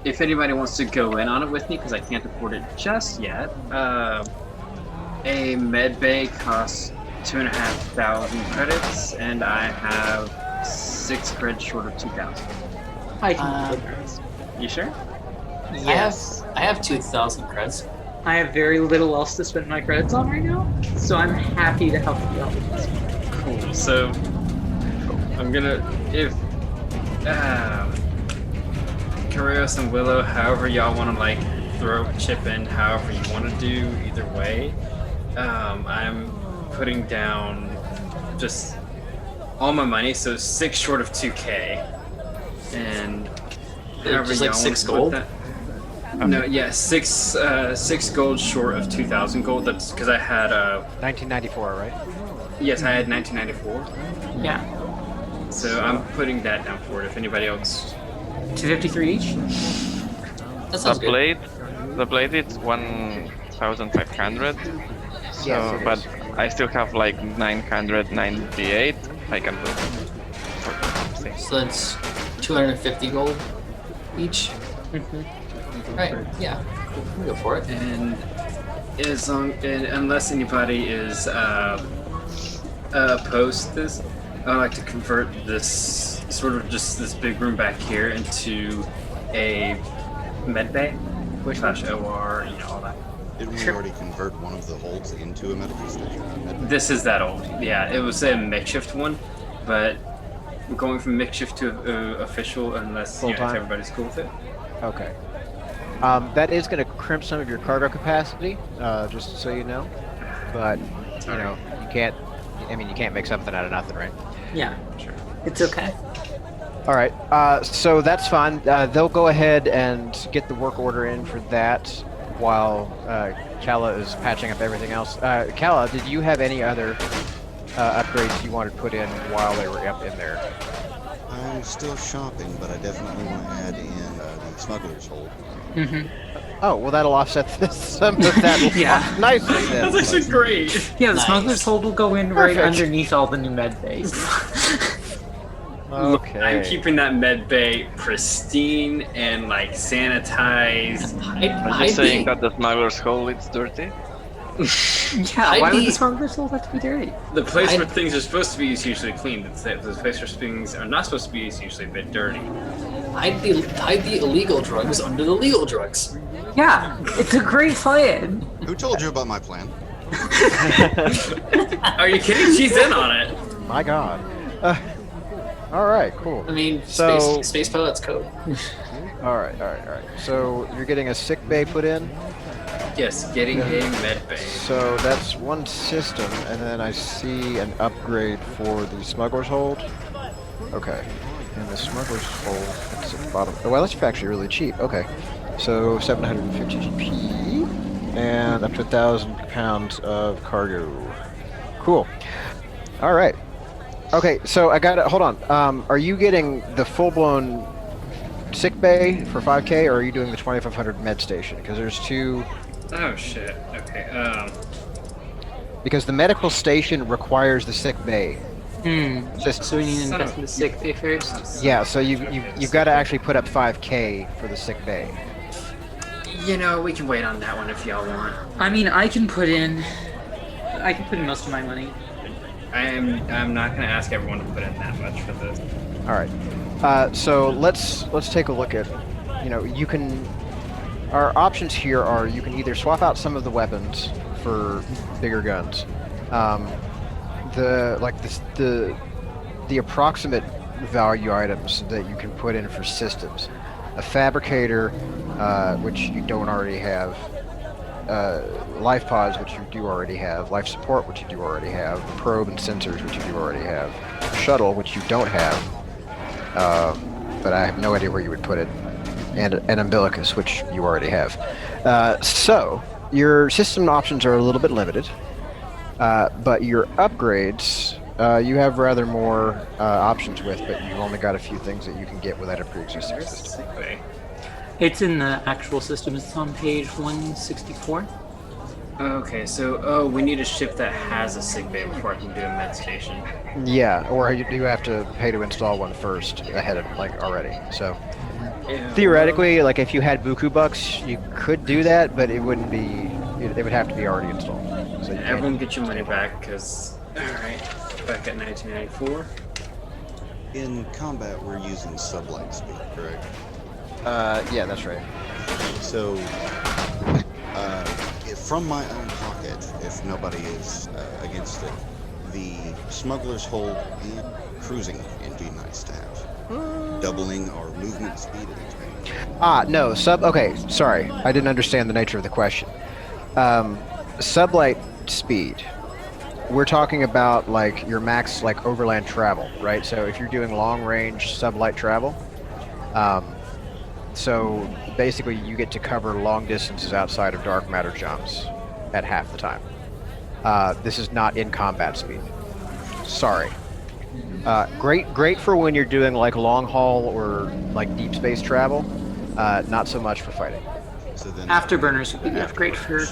If anybody wants to go in on it with me, because I can't afford it just yet, a med bay costs 2,500 credits, and I have 6 credits short of 2,000. I can do this. You sure? Yes. I have 2,000 creds. I have very little else to spend my credits on right now, so I'm happy to help you out with this. Cool. So I'm gonna Karios and Willow, however y'all want to like throw chip in, however you want to do, either way. I'm putting down just all my money, so 6 short of 2K, and however Just like y'all 6 wanna put gold? that- No, yeah, 6 gold short of 2,000 gold. That's because I had 1994, right? yes, I had 1994. Yeah. So I'm putting that down for it. If anybody else, 253 each? That The sounds good. blade is 1,500. So, Yes, it but is. I still have like 998. I can do. So that's 250 gold each. Right. Yeah. We can go for it. and unless anybody is opposed to this, I like to convert this sort of just this big room back here into a med bay. Which slash OR, all that. Did we already convert one of the holds into a medical station? This is that old. Yeah, it was a makeshift one, but we're going from makeshift to official unless if Full-time? everybody's cool with it. Okay. That is going to crimp some of your cargo capacity, just so you know. But you can't. I mean, you can't make something out of nothing, right? Yeah. Sure. It's okay. All right. So that's fine. They'll go ahead and get the work order in for that, while Kala is patching up everything else. Kala, did you have any other upgrades you wanted to put in while they were up in there? I'm still shopping, but I definitely want to add in the smuggler's hold. Oh, well, that'll offset some of that Yeah. nicely then. That's actually great. Yeah, the Nice. smuggler's hold will go in right Perfect. underneath all the new med bays. Okay. I'm keeping that med bay pristine and like sanitized. Are you saying that the smuggler's hole is dirty? Yeah, why would the smuggler's hold have to be dirty? The place where things are supposed to be is usually clean. The place where things are not supposed to be is usually a bit dirty. Hide the illegal drugs under the legal drugs. Yeah, it's a great plan. Who told you about my plan? Are you kidding? She's in on it. My God. All right, cool. I mean, So- space pilot's code. All right. So you're getting a sick bay put in. Yes, getting a med bay. So that's one system, and then I see an upgrade for the smuggler's hold. Okay. And the smuggler's hold, it's at the bottom. Oh, well, that's actually really cheap. Okay. So 750 GP and up to 1,000 pounds of cargo. Cool. All right. Okay, so I got it. Hold on. Are you getting the full-blown sick bay for 5K, or are you doing the 2,500 med station? Because there's two. Oh shit. Okay. Because the medical station requires the sick bay. Just So we need to Son invest of in the sick bay first. yeah. So you've got to actually put up 5K for the sick bay. We can wait on that one if y'all want. I mean, I can put in most of my money. I'm not gonna ask everyone to put in that much for this. All right. So let's take a look at. You can. Our options here are you can either swap out some of the weapons for bigger guns. The approximate value items that you can put in for systems. A fabricator, which you don't already have. Life pods, which you do already have. Life support, which you do already have. Probe and sensors, which you do already have. Shuttle, which you don't have. But I have no idea where you would put it. And an umbilicus, which you already have. So your system options are a little bit limited, but your upgrades you have rather more options with, but you've only got a few things that you can get without a pre-existing system. It's in the actual system. It's on page 164. Okay, so we need a ship that has a sick bay before I can do a med station. Yeah, or you do have to pay to install one first ahead of already. So Yeah, theoretically, if you had buku bucks, you could do that, but it wouldn't be. It would have to be already installed. So you can't- everyone get your money back, because alright, back at 1994. In combat, we're using sublight speed, correct? Yeah, that's right. So, from my own pocket, if nobody is against it, the smuggler's hold and cruising would be nice to have. Doubling our movement speed at each range. No, okay, sorry. I didn't understand the nature of the question. Sublight speed. We're talking about, like, your max, like, overland travel, right? So if you're doing long-range sublight travel, so basically you get to cover long distances outside of dark matter jumps at half the time. This is not in combat speed. Sorry. Great for when you're doing like long haul or like deep space travel. Not so much for fighting. So then Afterburners would be great for.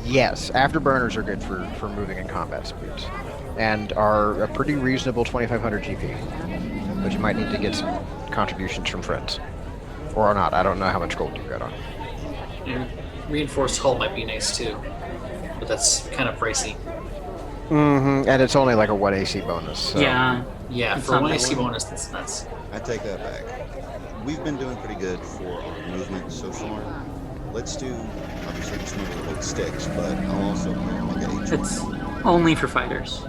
Yes, afterburners are good for moving in combat speeds, and are a pretty reasonable 2500 GP. But you might need to get some contributions from friends, or not. I don't know how much gold you got on. And reinforced hull might be nice too, but that's kind of pricey. Mm-hmm. And it's only like a 1 AC bonus. So. Yeah. Yeah, It's for not 1 that AC one. bonus, that's nuts. I take that back. We've been doing pretty good for our movement so far. Let's do, obviously, the smuggler hold sticks, but I'll also make it It's only for fighters.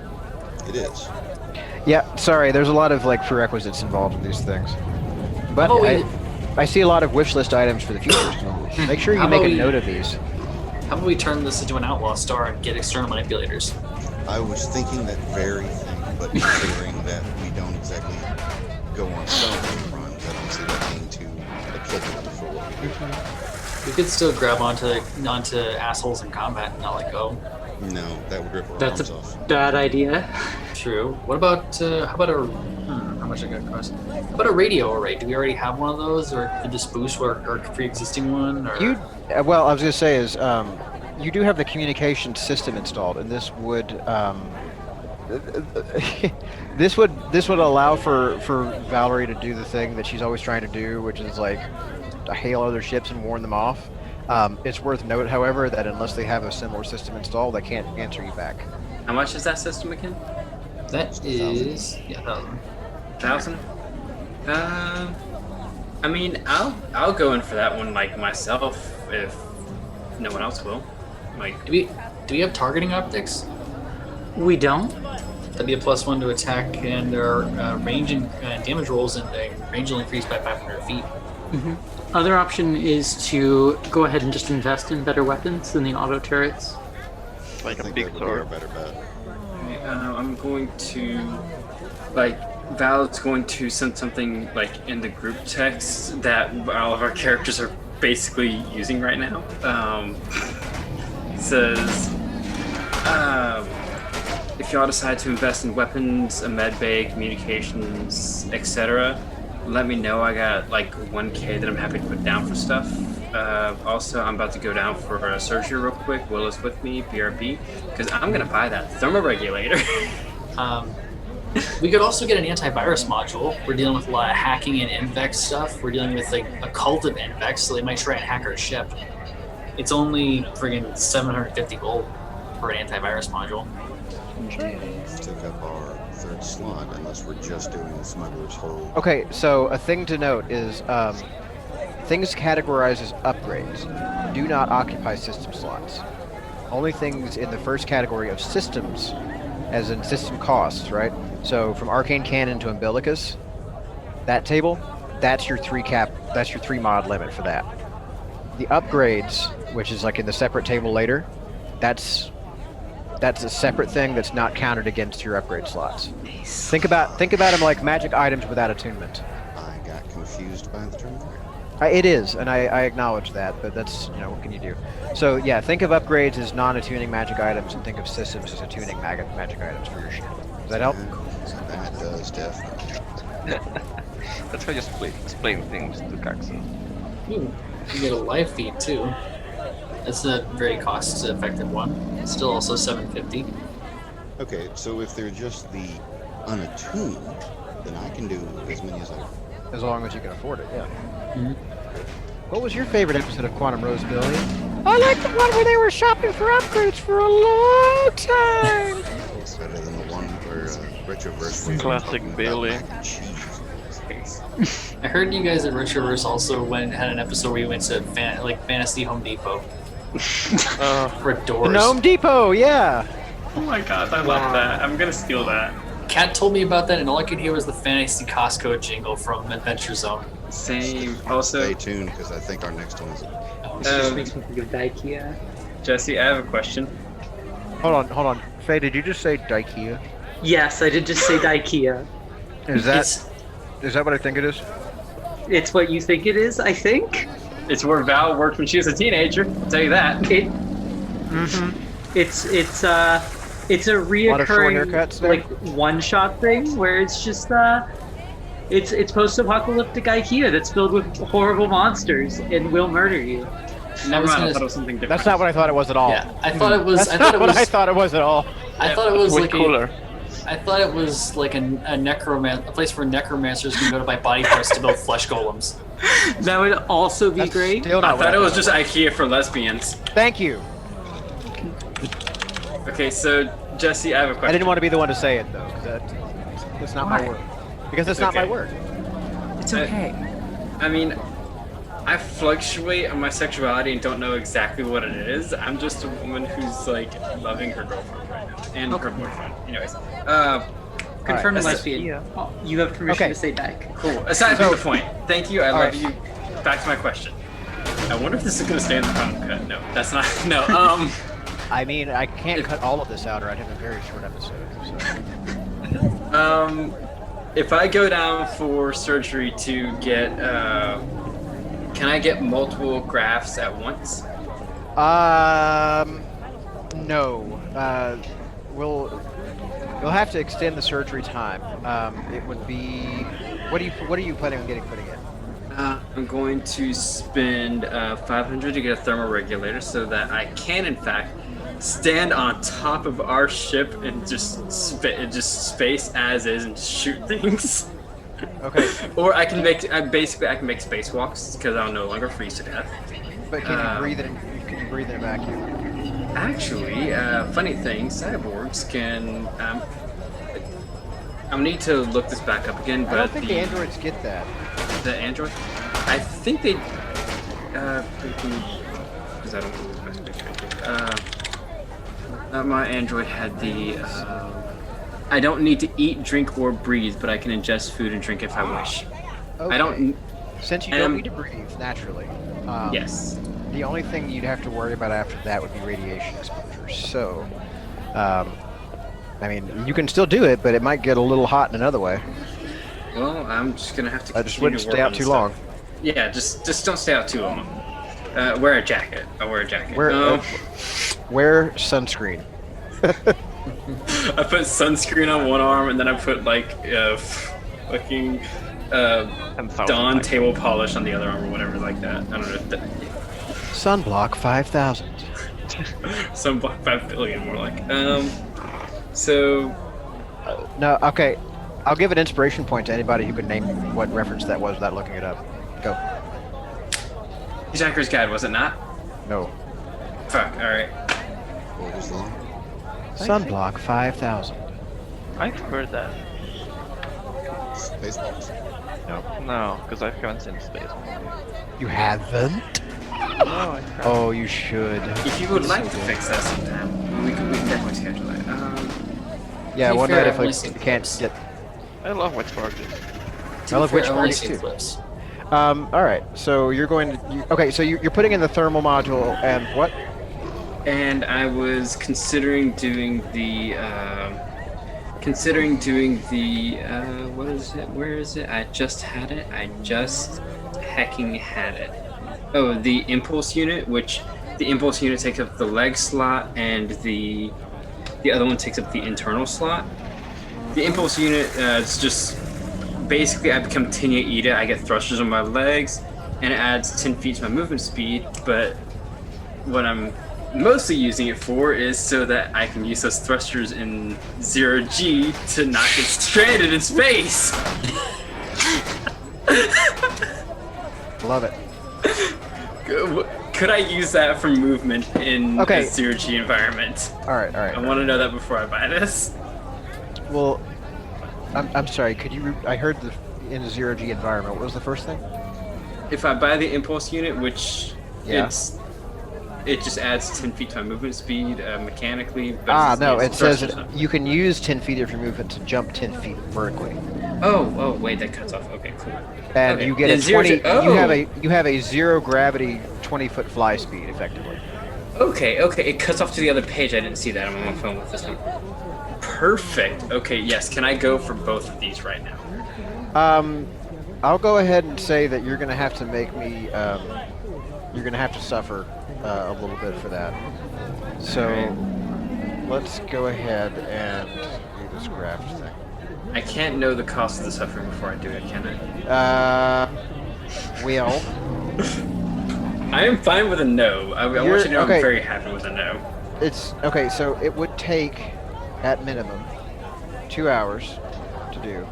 It is. Yeah, sorry, there's a lot of like prerequisites involved in these things. But How about I see a lot of wish list items for the future, so make sure you How make about a we- note of these. How about we turn this into an outlaw star and get external manipulators? I was thinking that very thing, but considering that we don't exactly go on solo runs, I don't see that being too applicable for what we do. We could still grab onto assholes in combat and not let go. No, that would rip our That's arms a off. bad idea. True. What about how about a how much it gonna cost? How about a radio array? Do we already have one of those, or could this boost our pre-existing one? Or Well, I was gonna say is you do have the communication system installed, and this would this would allow for Valerie to do the thing that she's always trying to do, which is like to hail other ships and warn them off. It's worth note, however, that unless they have a similar system installed, they can't answer you back. How much is that system again? that is 1,000. I mean, I'll go in for that one like myself if no one else will. Like, do we have targeting optics? We don't. That'd be a +1 to attack and our range and damage rolls, and range will increase by 500 feet. Other option is to go ahead and just invest in better weapons than the auto turrets. I Like a think big that would be our sword. better bet. I'm going to, like, Val's going to send something like in the group text that all of our characters are basically using right now. It says, if y'all decide to invest in weapons, a med bay, communications, etc., let me know. I got like 1K that I'm happy to put down for stuff. Also, I'm about to go down for surgery real quick. Will is with me, BRB, because I'm gonna buy that thermoregulator. We could also get an antivirus module. We're dealing with a lot of hacking and NVEX stuff. We're dealing with like a cult of NVEX, so they might try and hack our ship. It's only friggin' 750 gold for an antivirus module. Took up our third slot, unless we're just doing the smuggler's hold. Okay, so a thing to note is things categorized as upgrades do not occupy system slots. Only things in the first category of systems, as in system costs, right? So from Arcane Cannon to Umbilicus, that table, that's your 3 mod limit for that. The upgrades, which is like in the separate table later, that's a separate thing that's not counted against your upgrade slots. Think about them like magic items without attunement. I got confused by the term. It is, and I acknowledge that, but that's, what can you do? So yeah, think of upgrades as non-attuning magic items, and think of systems as attuning magic items for your ship. Does that help? That does definitely. That's how you explain things to Caxton. Ooh, you get a live feed too. That's a very cost-effective one. Still also 750. Okay, so if they're just the unattuned, then I can do as many as I. As long as you can afford it, yeah. Mhm. What was your favorite episode of Quantum Rose, Billy? I like the one where they were shopping for upgrades for a long time. It's better than the one where Retroverse was Classic talking about Bailey. mac and cheese. I heard you guys at Retroverse also had an episode where you went to Fantasy Home Depot. For doors. Gnome Depot, yeah. Oh my god, I love that. I'm gonna steal that. Kat told me about that, and all I could hear was the Fantasy Costco jingle from Adventure Zone. Same. Also, Stay tuned because I think our next one is. It just makes me think of Daikea. Jesse, I have a question. Hold on. Faye, did you just say Daikea? Yes, I did just say Daikea. Is that what I think it is? It's what you think it is, I think. It's where Val worked when she was a teenager. I'll tell you that. It's a reoccurring like one-shot thing where it's just it's post-apocalyptic IKEA that's filled with horrible monsters and will murder you. Never mind. I thought it was something different. That's not what I thought it was at all. Yeah, I thought it was. That's not what I thought it was at all. I thought it was Way like cooler. I thought it was like a place where necromancers can go to buy body parts to build flesh golems. That would also be great. Still not I what thought it was just IKEA for lesbians. Thank you. Okay, so Jesse, I have a question. I didn't want to be the one to say it though, because that's not my word. Because it's not my Okay. word. It's okay. I mean, I fluctuate on my sexuality and don't know exactly what it is. I'm just a woman who's like loving her girlfriend right now and her boyfriend. Anyways, Confirmed that's lesbian. Oh, you have permission to say Daik. cool. Aside from the point, thank you. I love you. Back to my question. I wonder if this is gonna stay in the final cut. No, that's not. No. I mean, I can't cut all of this out, or I'd have a very short episode. So. If I go down for surgery to get, can I get multiple grafts at once? No. You'll have to extend the surgery time. It would be. What are you planning on putting in? I'm going to spend 500 to get a thermal regulator so that I can, in fact, stand on top of our ship and just space as is and shoot things. Okay. Or I can make spacewalks because I'll no longer freeze to death. But can you breathe in? Can you breathe in a vacuum? Actually, funny thing, cyborgs can. I'll need to look this back up again, but I don't think the androids get that. The android? I think they. Because I don't know the best picture right here. My android had the. I don't need to eat, drink, or breathe, but I can ingest food and drink if I wish. Okay. I don't. Since you don't need to breathe naturally. Yes. The only thing you'd have to worry about after that would be radiation exposure. So, I mean, you can still do it, but it might get a little hot in another way. Well, I'm just gonna have to. I just wouldn't stay out too long. Yeah, just don't stay out too long. Wear a jacket. I'll wear a jacket. Wear sunscreen. I put sunscreen on one arm, and then I put like fucking Dawn table polish on the other arm, or whatever, like that. I don't know. Sunblock 5,000. Sunblock 5 billion, more like. So. No, okay. I'll give an inspiration point to anybody who can name what reference that was without looking it up. Go. Hitchhiker's Guide, was it not? No. Fuck. All right. What was the line? Sunblock 5,000. I've heard that. Spaceballs. No, because I haven't seen Space. You haven't? No, I haven't. Oh, you should. If you would like to fix that sometime, we can definitely schedule that. Yeah, To be one fair, night I've if only I seen can't clips. get. I love Witch Parties. I love Witch I've only Parties seen too. clips. All right. So you're going to. Okay. So you're putting in the thermal module and what? And I was considering doing the. What is it? Where is it? I just had it. I just hecking had it. Oh, the impulse unit, which the impulse unit takes up the leg slot, and the other one takes up the internal slot. The impulse unit is just basically I become Tenya Ida. I get thrusters on my legs, and it adds 10 feet to my movement speed. But what I'm mostly using it for is so that I can use those thrusters in 0G to not get stranded in space. Love it. Could I use that for movement in a 0G environment? All right. I want to know that before I buy this. Well, I'm sorry. Could you? I heard in a zero-G environment. What was the first thing? If I buy the impulse unit, which Yeah. it just adds 10 feet to my movement speed mechanically. But No, it says that that you can use 10 feet of your movement to jump 10 feet vertically. Oh, wait, that cuts off. Okay, cool. And Okay. you get And a zero 20. to- You have a zero gravity 20-foot fly speed effectively. Okay, it cuts off to the other page. I didn't see that. I'm on my phone with this one. Perfect. Okay, yes. Can I go for both of these right now? I'll go ahead and say that you're going to have to make me. You're going to have to suffer a little bit for that. So let's go ahead and do this graft thing. I can't know the cost of the suffering before I do it, can I? Well. I am fine with a no. I want you to know okay. I'm very happy with a no. It's okay. So it would take, at minimum, 2 hours to do.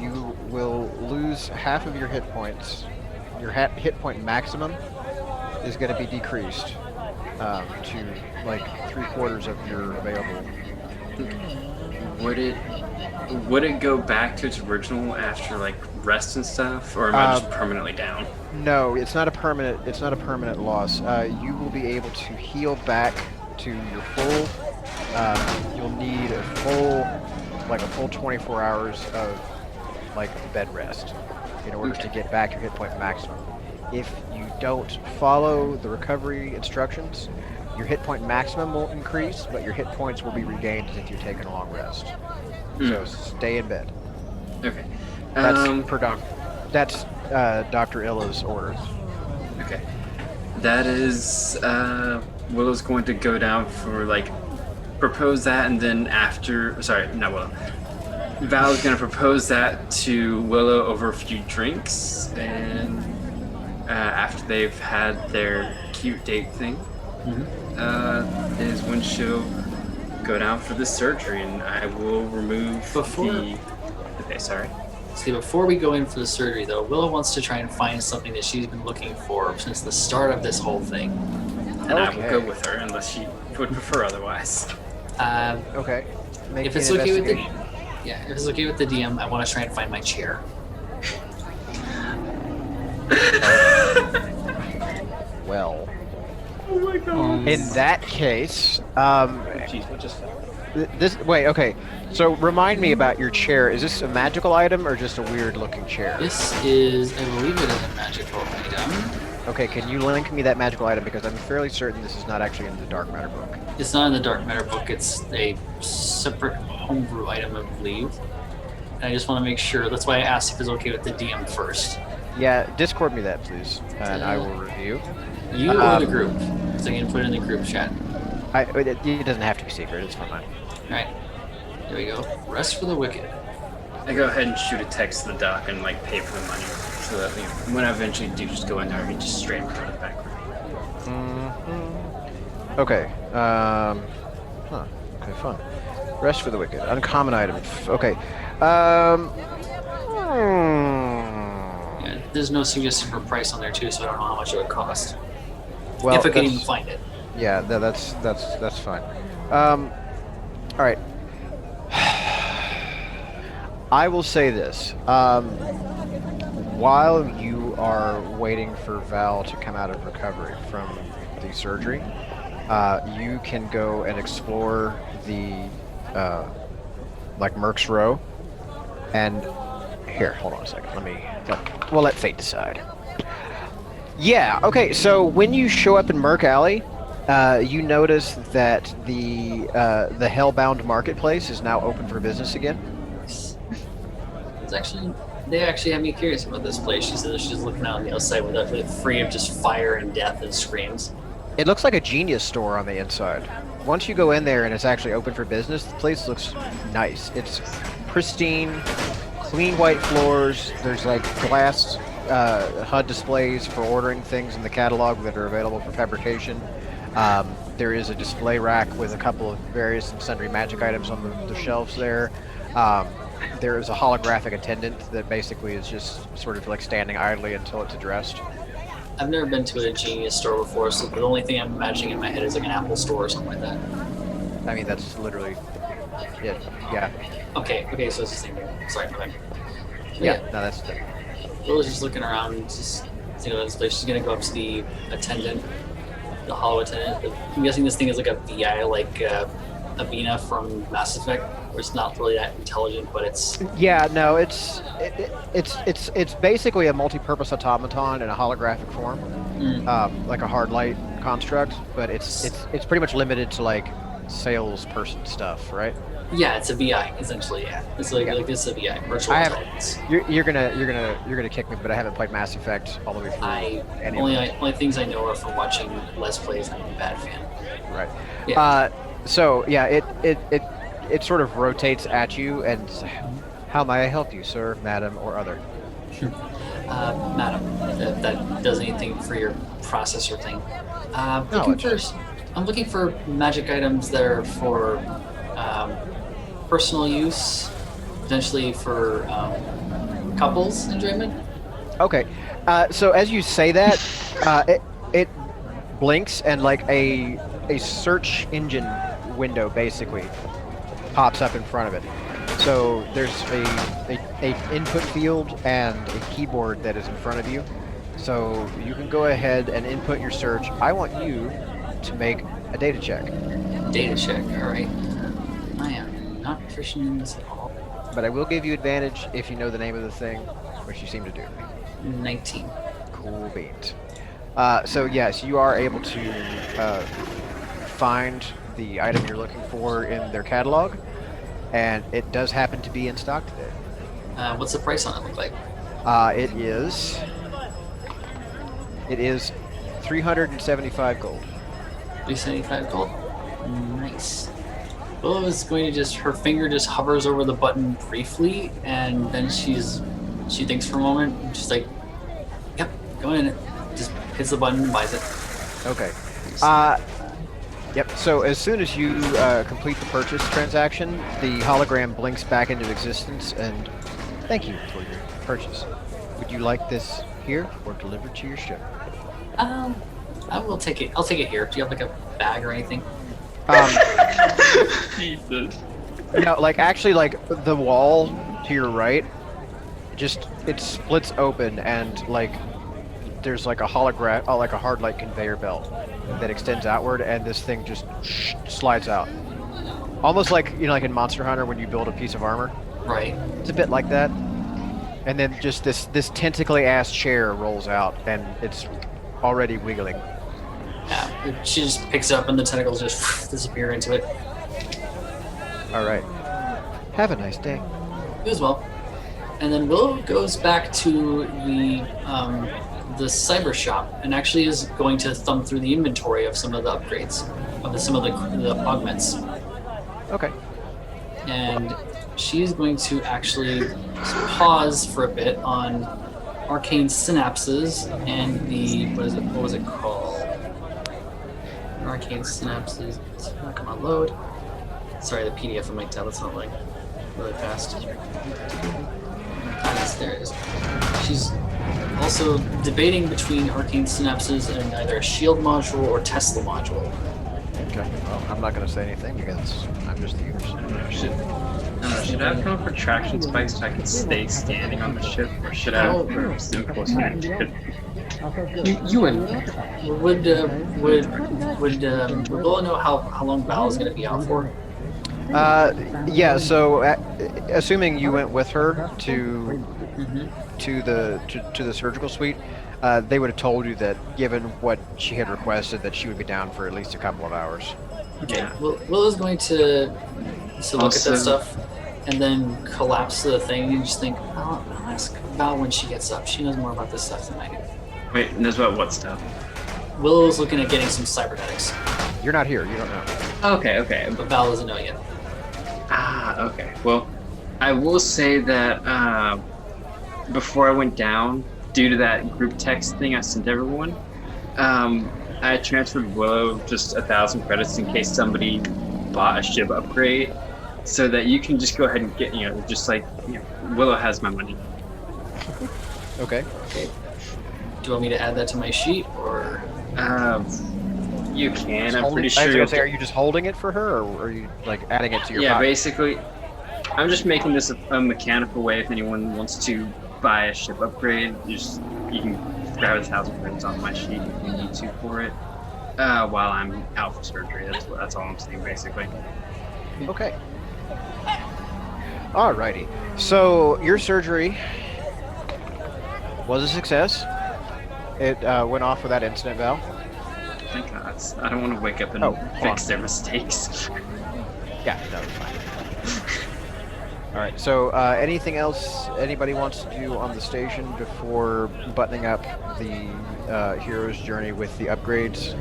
You will lose half of your hit points. Your hit point maximum is going to be decreased to like 3/4 of your available. Would it go back to its original after like rest and stuff, or am I just permanently down? No, it's not a permanent. It's not a permanent loss. You will be able to heal back to your full. You'll need a full 24 hours of like bed rest in order to get back your hit point maximum. If you don't follow the recovery instructions, your hit point maximum will increase, but your hit points will be regained if you're taking a long rest. So stay in bed. Okay. That's Dr. Illa's orders. Okay. That is Willow's going to go down for like propose that, and then after not Willow. Val's gonna propose that to Willow over a few drinks, and after they've had their cute date thing, is when she'll go down for the surgery, and I will remove Okay, sorry. See, before we go in for the surgery, though, Willow wants to try and find something that she's been looking for since the start of this whole thing. And I will go with her unless she would prefer otherwise. Okay. If it's okay with if it's okay with the DM, I want to try and find my chair. Well. Oh my god. In that case, Jeez, what just fell? wait, okay. So remind me about your chair. Is this a magical item or just a weird looking chair? This is, I believe it is a magical item. Okay, can you link me that magical item, because I'm fairly certain this is not actually in the Dark Matter book. It's not in the Dark Matter book, it's a separate homebrew item, I believe. And I just want to make sure, that's why I asked if it's okay with the DM first. Yeah, Discord me that, please, and I will review. You or the group, so you can put it in the group chat. It doesn't have to be secret, it's fine. Alright, there we go. Rest for the wicked. I go ahead and shoot a text to the doc and like pay for the money, so that when I eventually do just go in there, I can just straight put it back. Okay. Okay, fun. Rest for the wicked. Uncommon item. Okay. Yeah, there's no suggestion for price on there too, so I don't know how much it would cost. Well, if I can even find it. Yeah, that's fine. All right. I will say this. While you are waiting for Val to come out of recovery from the surgery, you can go and explore the like Merc's Row. And here, hold on a second. We'll let fate decide. Yeah. Okay. So when you show up in Merc Alley, you notice that the Hellbound Marketplace is now open for business again. They actually have me curious about this place. She said she's looking out on the outside with it free of just fire and death and screams. It looks like a Genius store on the inside. Once you go in there and it's actually open for business, the place looks nice. It's pristine, clean white floors. There's like glass HUD displays for ordering things in the catalog that are available for fabrication. There is a display rack with a couple of various and sundry magic items on the shelves there. There is a holographic attendant that basically is just sort of like standing idly until it's addressed. I've never been to a Genius store before, so the only thing I'm imagining in my head is like an Apple store or something like that. I mean, that's literally it. Yeah. Okay, so it's the same thing. Sorry for that. Yeah, no, that's Lila's just looking around, just thinking about this place. She's gonna go up to the attendant, the hollow attendant. I'm guessing this thing is like a VI, like Abina from Mass Effect, where it's not really that intelligent, but it's. Yeah, no, it's basically a multi-purpose automaton in a holographic form, like a hard light construct, but it's pretty much limited to like salesperson stuff, right? Yeah, it's a VI essentially. Yeah, it's like this is a VI, virtual intelligence. You're gonna kick me, but I haven't played Mass Effect all the way through. Only things I know are from watching Let's Plays. I'm a bad fan. Right. Yeah. So yeah, it sort of rotates at you, and how may I help you, sir, madam, or other? Madam, if that does anything for your processor thing. I'm looking for magic items that are for personal use, potentially for couples enjoyment. Okay. So as you say that, it blinks, and like a search engine window basically pops up in front of it. So there's a input field and a keyboard that is in front of you. So you can go ahead and input your search. I want you to make a data check. Data check, all right. I am not proficient in this at all. But I will give you advantage if you know the name of the thing, which you seem to do. 19. Cool beans. So yes, you are able to find the item you're looking for in their catalog, and it does happen to be in stock today. What's the price on it look like? It is 375 gold. 375 gold. Nice. Willow is going to her finger just hovers over the button briefly, and then she thinks for a moment, and she's like, "Yep, go in it." Just hits the button and buys it. Okay. Yep. So as soon as you complete the purchase transaction, the hologram blinks back into existence, and thank you for your purchase. Would you like this here or delivered to your ship? I will take it. I'll take it here. Do you have like a bag or anything? Jesus. Like actually, like the wall to your right, it splits open, and like there's like a like a hard light conveyor belt that extends outward, and this thing just slides out, almost like like in Monster Hunter when you build a piece of armor. Right. It's a bit like that, and then just this tentacly ass chair rolls out, and it's already wiggling. Yeah, she just picks it up and the tentacles just disappear into it. All right. Have a nice day. You as well. And then Willow goes back to the cyber shop and actually is going to thumb through the inventory of some of the upgrades, of some of the augments. Okay. And she's going to actually pause for a bit on arcane synapses and the what was it called? Arcane synapses. It's not gonna load. Sorry, the PDF on my tablet's not like really fast. There it is. She's also debating between arcane synapses and either a shield module or Tesla module. Okay. Well, I'm not going to say anything because I'm just the Should I have come for traction spikes so I can stay standing on the ship, or should I have for simple ship? You and Would Willow know how long Val is going to be out for? Yeah. So, assuming you went with her to the surgical suite, they would have told you that, given what she had requested, that she would be down for at least a couple of hours. Okay. Yeah. Willow's going to look at that stuff and then collapse the thing and just think, I'll ask Val when she gets up. She knows more about this stuff than I do. Wait, knows about what stuff? Willow's looking at getting some cybernetics. You're not here. You don't know. Okay. But Val doesn't know yet. Okay. Well, I will say that before I went down, due to that group text thing I sent everyone, I transferred Willow just 1,000 credits in case somebody bought a ship upgrade, so that you can just go ahead and get, Willow has my money. Okay. Do you want me to add that to my sheet, or? You can. I'm pretty sure. I was gonna say, are you just holding it for her, or are you like adding it to your? Yeah, pocket? basically. I'm just making this a mechanical way. If anyone wants to buy a ship upgrade, you can grab 1,000 credits on my sheet if you need to for it. While I'm out for surgery, that's all I'm saying basically. Okay. Alrighty. So your surgery was a success. It went off without incident, Val. Thank God. I don't want to wake up and fix their mistakes. Yeah, no, it's fine. All right. So, anything else anybody wants to do on the station before buttoning up the hero's journey with the upgrades?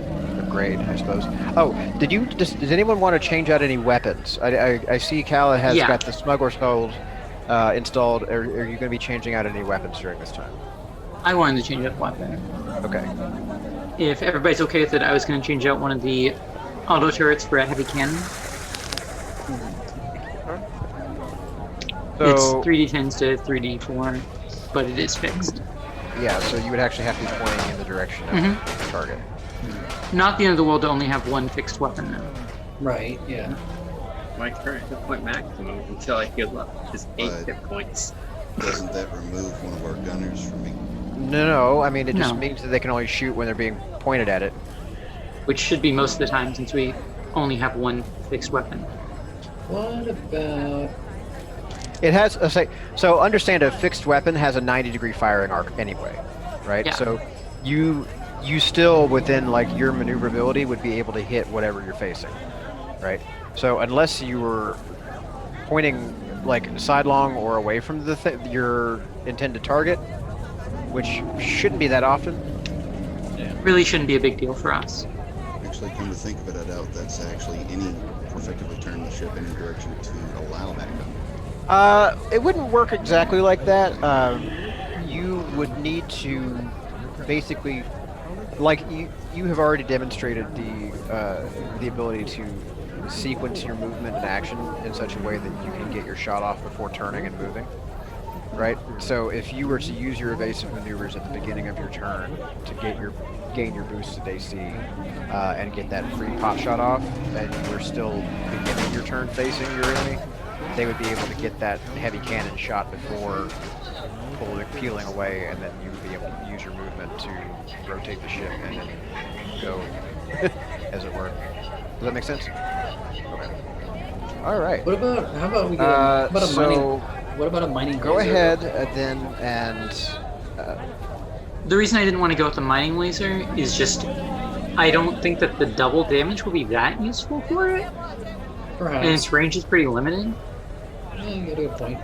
Upgrade, I suppose. Oh, does anyone want to change out any weapons? I see Kala has got the Smuggler's Hold installed. Are you going to be changing out any weapons during this time? I wanted to change out the weapon. Okay. If everybody's okay with it, I was going to change out one of the auto turrets for a heavy cannon. So, it's 3d10s to 3d4, but it is fixed. Yeah, so you would actually have to be pointing in the direction of the target. Not the end of the world to only have one fixed weapon, though. Right, yeah. My current hit point maximum until I heal up is 8 hit points. Doesn't that remove one of our gunners from me? No, I mean, it just means that they can only shoot when they're being pointed at it. Which should be most of the time, since we only have one fixed weapon. What about... It has so understand a fixed weapon has a 90-degree firing arc anyway, right? Yeah. So you still within like your maneuverability would be able to hit whatever you're facing, right? So unless you were pointing like sidelong or away from your intended target, which shouldn't be that often. Really shouldn't be a big deal for us. Actually, come to think of it, I doubt that's actually any effectively turn the ship in a direction to allow that gun. It wouldn't work exactly like that. You would need to basically, like you have already demonstrated the ability to sequence your movement and action in such a way that you can get your shot off before turning and moving, right? So if you were to use your evasive maneuvers at the beginning of your turn to gain your boosted AC and get that free pot shot off, and you were still beginning your turn facing your enemy, they would be able to get that heavy cannon shot before peeling away, and then you would be able to use your movement to rotate the ship and then go, as it were. Does that make sense? Okay. All right. How about we get what about a mining Go laser? ahead then and... The reason I didn't want to go with the mining laser is just I don't think that the double damage will be that useful for it. Perhaps. And its range is pretty limited. Yeah, you got a good point.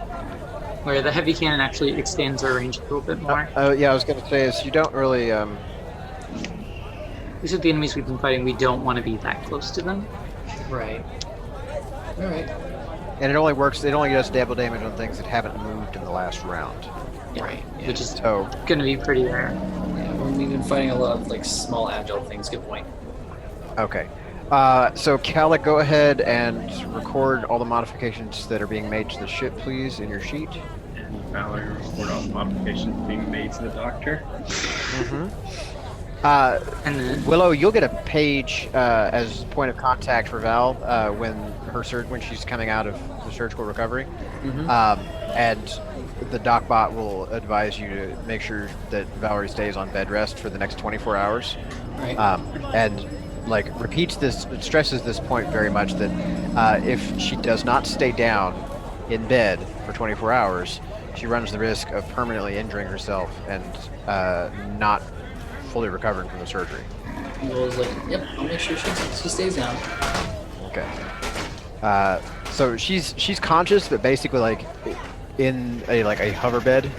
Where the heavy cannon actually extends our range a little bit more. Yeah, I was going to say is you don't really... These are the enemies we've been fighting. We don't want to be that close to them. Right. All right. And it only does double damage on things that haven't moved in the last round. Yeah. Right. Yeah. Which is going to be pretty rare. Yeah, we've been fighting a lot of like small agile things. Good point. Okay. So Kala, go ahead and record all the modifications that are being made to the ship, please, in your sheet. And Valerie report all the modifications being made to the doctor. And then Willow, you'll get a page as point of contact for Val when she's coming out of the surgical recovery, and the DocBot will advise you to make sure that Valerie stays on bed rest for the next 24 hours, Right. and stresses this point very much that if she does not stay down in bed for 24 hours, she runs the risk of permanently injuring herself and not fully recovering from the surgery. Willow's like, yep, I'll make sure she stays down. Okay. So she's conscious, but basically like in a hover bed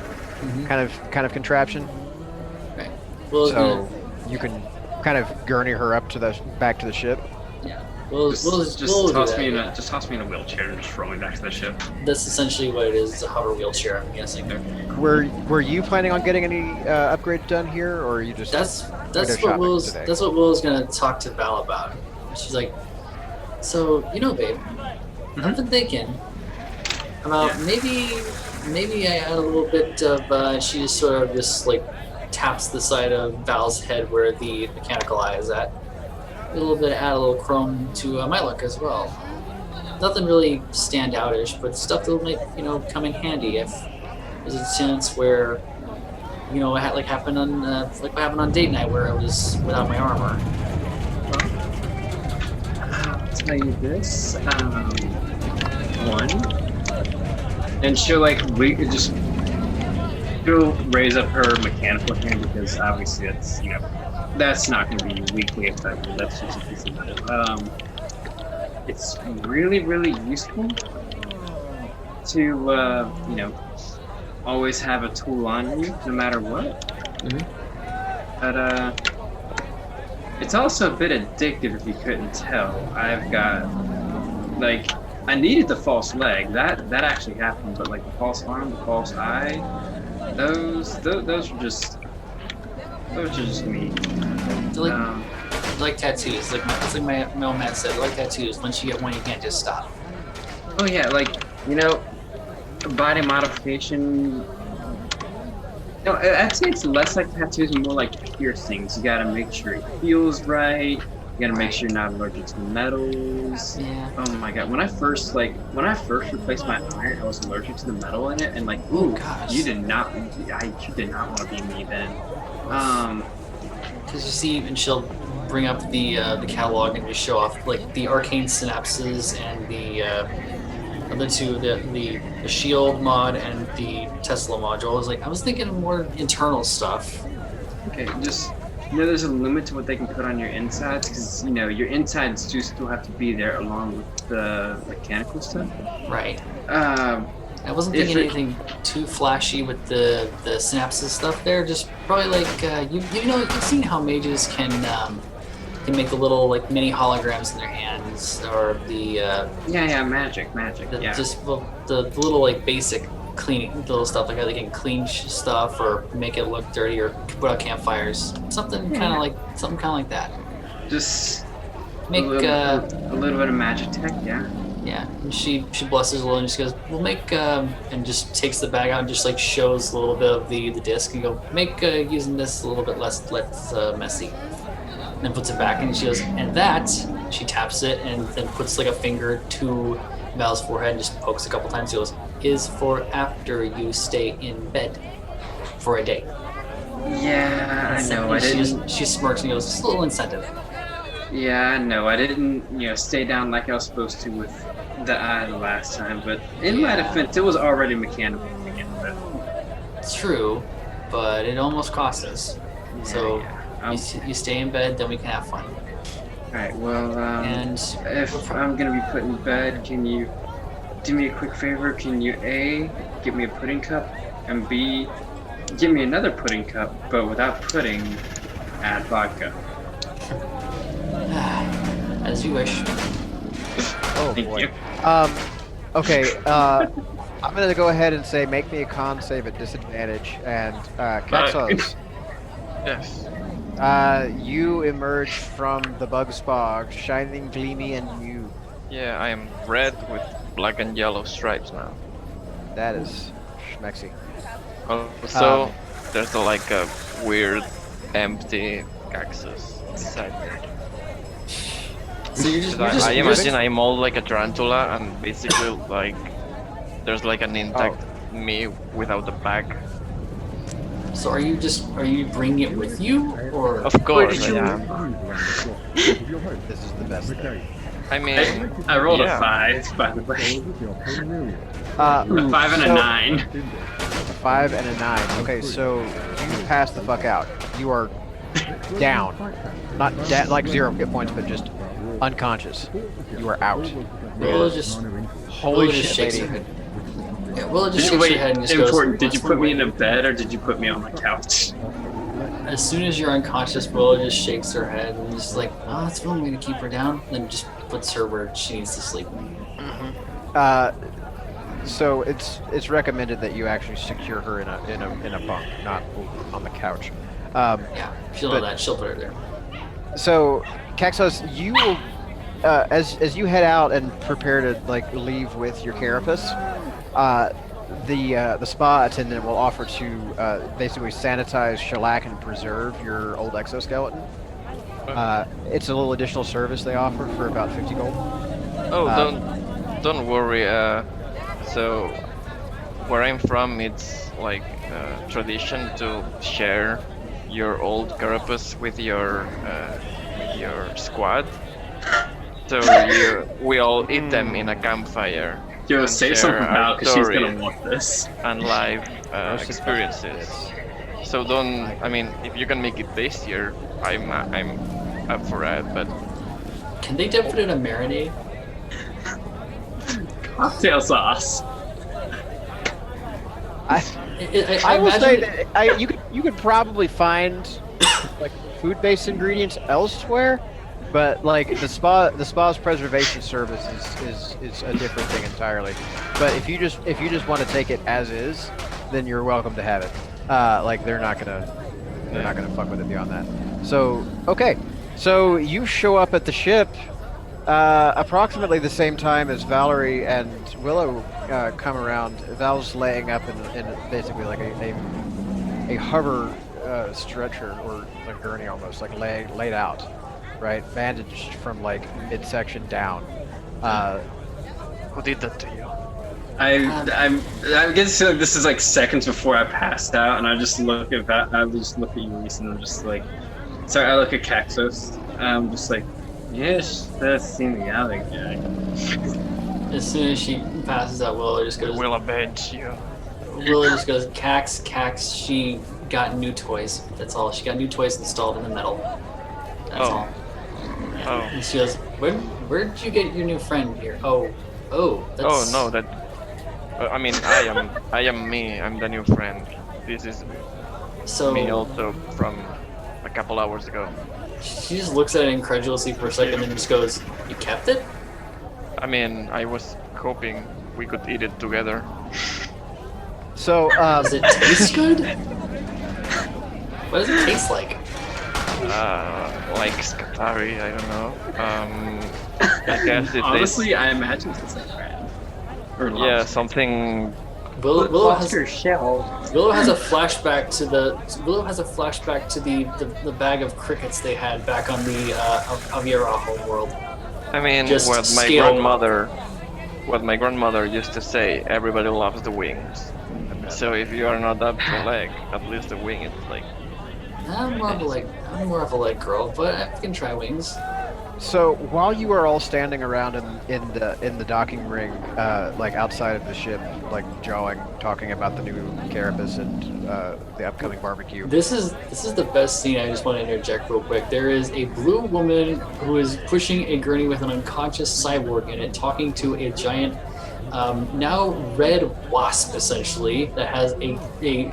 kind of contraption. Right. Willow's So you can kind of gurney her up back to the ship. yeah. Willow's Just toss me in a wheelchair and just roll me back to the ship. That's essentially what it is. It's a hover wheelchair, I'm guessing. Were you planning on getting any upgrades done here, or are you just That's window what shopping Willow's today? that's what Willow's gonna talk to Val about. She's like, so babe, I've been thinking about maybe I add a little bit of she just sort of just like taps the side of Val's head where the mechanical eye is at. Add a little chrome to my look as well. nothing really standoutish, but stuff that'll make come in handy if there's a chance where it like happened on what happened on date night where I was without my armor. I'll tell you this. One, and she'll she'll raise up her mechanical hand because obviously that's not going to be weakly effective. That's just a piece of metal. It's really, really useful to always have a tool on you, no matter what. But it's also a bit addictive if you couldn't tell. I've got I needed the false leg. That actually happened, but the false arm, the false eye, those are just me. Like tattoos, like my old man said, like tattoos. Once you get one, you can't just stop. Oh yeah, body modification. No, I'd say it's less like tattoos and more like piercings. You gotta make sure it feels right. You gotta make sure you're not allergic to metals. Yeah. Oh my god, when I first replaced my iron, I was allergic to the metal in it, and ooh, gosh. you did not want to be me then. Because you see, and she'll bring up the catalog and just show off the arcane synapses and the other two, the shield mod and the Tesla module. I was thinking of more internal stuff. Okay, just there's a limit to what they can put on your insides because your insides do still have to be there along with the mechanical stuff. Right. I wasn't thinking anything too flashy with the synapses stuff there. Just probably you've seen how mages can make the little mini holograms in their hands, or the magic. Just the little basic cleaning little stuff, how they can clean stuff or make it look dirty or put out campfires. Something kind of like that. Just make a little bit of magic tech, yeah. Yeah, and she blesses a little and just goes, "We'll make," and just takes the bag out and just shows a little bit of the disc and go, "Make using this a little bit less messy." And then puts it back and she goes, "And that," she taps it and then puts a finger to Val's forehead and just pokes a couple times. She goes, "Is for after you stay in bed for a day." Yeah, I know. She smirks and goes, "Just a little incentive." Yeah, I know. I didn't, stay down like I was supposed to with the eye the last time, but in my defense, it was already mechanical to begin with. It's true, but it almost cost us. Yeah, so yeah. You stay in bed, then we can have fun. Alright, well, and if I'm gonna be put in bed, can you do me a quick favor? Can you A, give me a pudding cup, and B, give me another pudding cup, but without pudding, add vodka. As you wish. Oh Thank boy. you. Okay. I'm gonna go ahead and say make me a con save at disadvantage, and Kaxos. Yes. You emerge from the bug spog, shining, gleamy, and new. Yeah, I am red with black and yellow stripes now. That is schmexy. Also, there's a weird, empty cactus inside there. So I imagine I'm all like a tarantula, and basically there's an intact me without the back. So are you bringing it with you, or? Of course I am. This is the best thing. I mean, I rolled yeah. a 5, by the way. A 5 and a 9. A 5 and a 9. Okay, so you pass the fuck out. You are down. Not 0 hit points, but just unconscious. You are out. Willow just Holy shakes shit, her lady. head. Yeah, Willow just shakes her head and just important. goes, Did you put me in a bed or did you put me on the couch? As soon as you're unconscious, Willow just shakes her head and just oh, that's one way to keep her down. Then just puts her where she needs to sleep. So it's recommended that you actually secure her in a bunk, not on the couch. Yeah, she'll know that. She'll put her there. So, Kaxos, you will, as you head out and prepare to leave with your carapace, the spa attendant will offer to basically sanitize, shellac, and preserve your old exoskeleton. It's a little additional service they offer for about 50 gold. Oh, don't worry. So where I'm from, it's like tradition to share your old carapace with your squad. So we all eat them in a campfire. Yo, and say share something our about because she's gonna stories want this. and live experiences. So don't. I mean, if you can make it tastier, I'm up for it. But Can they dip it in a marinade? Cocktail sauce. I will say that you could probably find like food-based ingredients elsewhere, but like the spa's preservation service is a different thing entirely. But if you just want to take it as is, then you're welcome to have it. Like they're not gonna fuck with it beyond that. So okay, so you show up at the ship approximately the same time as Valerie and Willow come around. Val's laying up in basically like a hover stretcher or a gurney almost, like laid out, right, bandaged from like midsection down. who did that to you? I guess like, this is like seconds before I passed out, and I just look at Ulysses, and I'm just like, sorry, I look at Caxos, and I'm just like, yes, that's seen the other guy. As soon as she passes out, Willow just goes. Will avenge you. Willow just goes. Cax. She got new toys. That's all. She got new toys installed in the metal. That's all. Oh. And she goes, where did you get your new friend here? Oh. That's... Oh no, that. I mean, I am me. I'm the new friend. This is So me also from a couple hours ago. she just looks at it incredulously for a second and just goes, "You kept it?" I mean, I was hoping we could eat it together. So Does it taste good? What does it taste like? Like Scatari, I don't know. I guess it Honestly, I imagine it's like crab. Or yeah, lobster. something. Willow has shell. a flashback to the bag of crickets they had back on the Aviera homeworld. I mean, Just what my scale grandmother used to say. Everybody loves the wings. So if you are not up to leg, at least the wing is like. I'm more of a leg girl, but I can try wings. So while you are all standing around in the docking ring, like outside of the ship, like jawing, talking about the new carapace and the upcoming barbecue. This is the best scene. I just want to interject real quick. There is a blue woman who is pushing a gurney with an unconscious cyborg in it, talking to a giant, now red wasp essentially that has a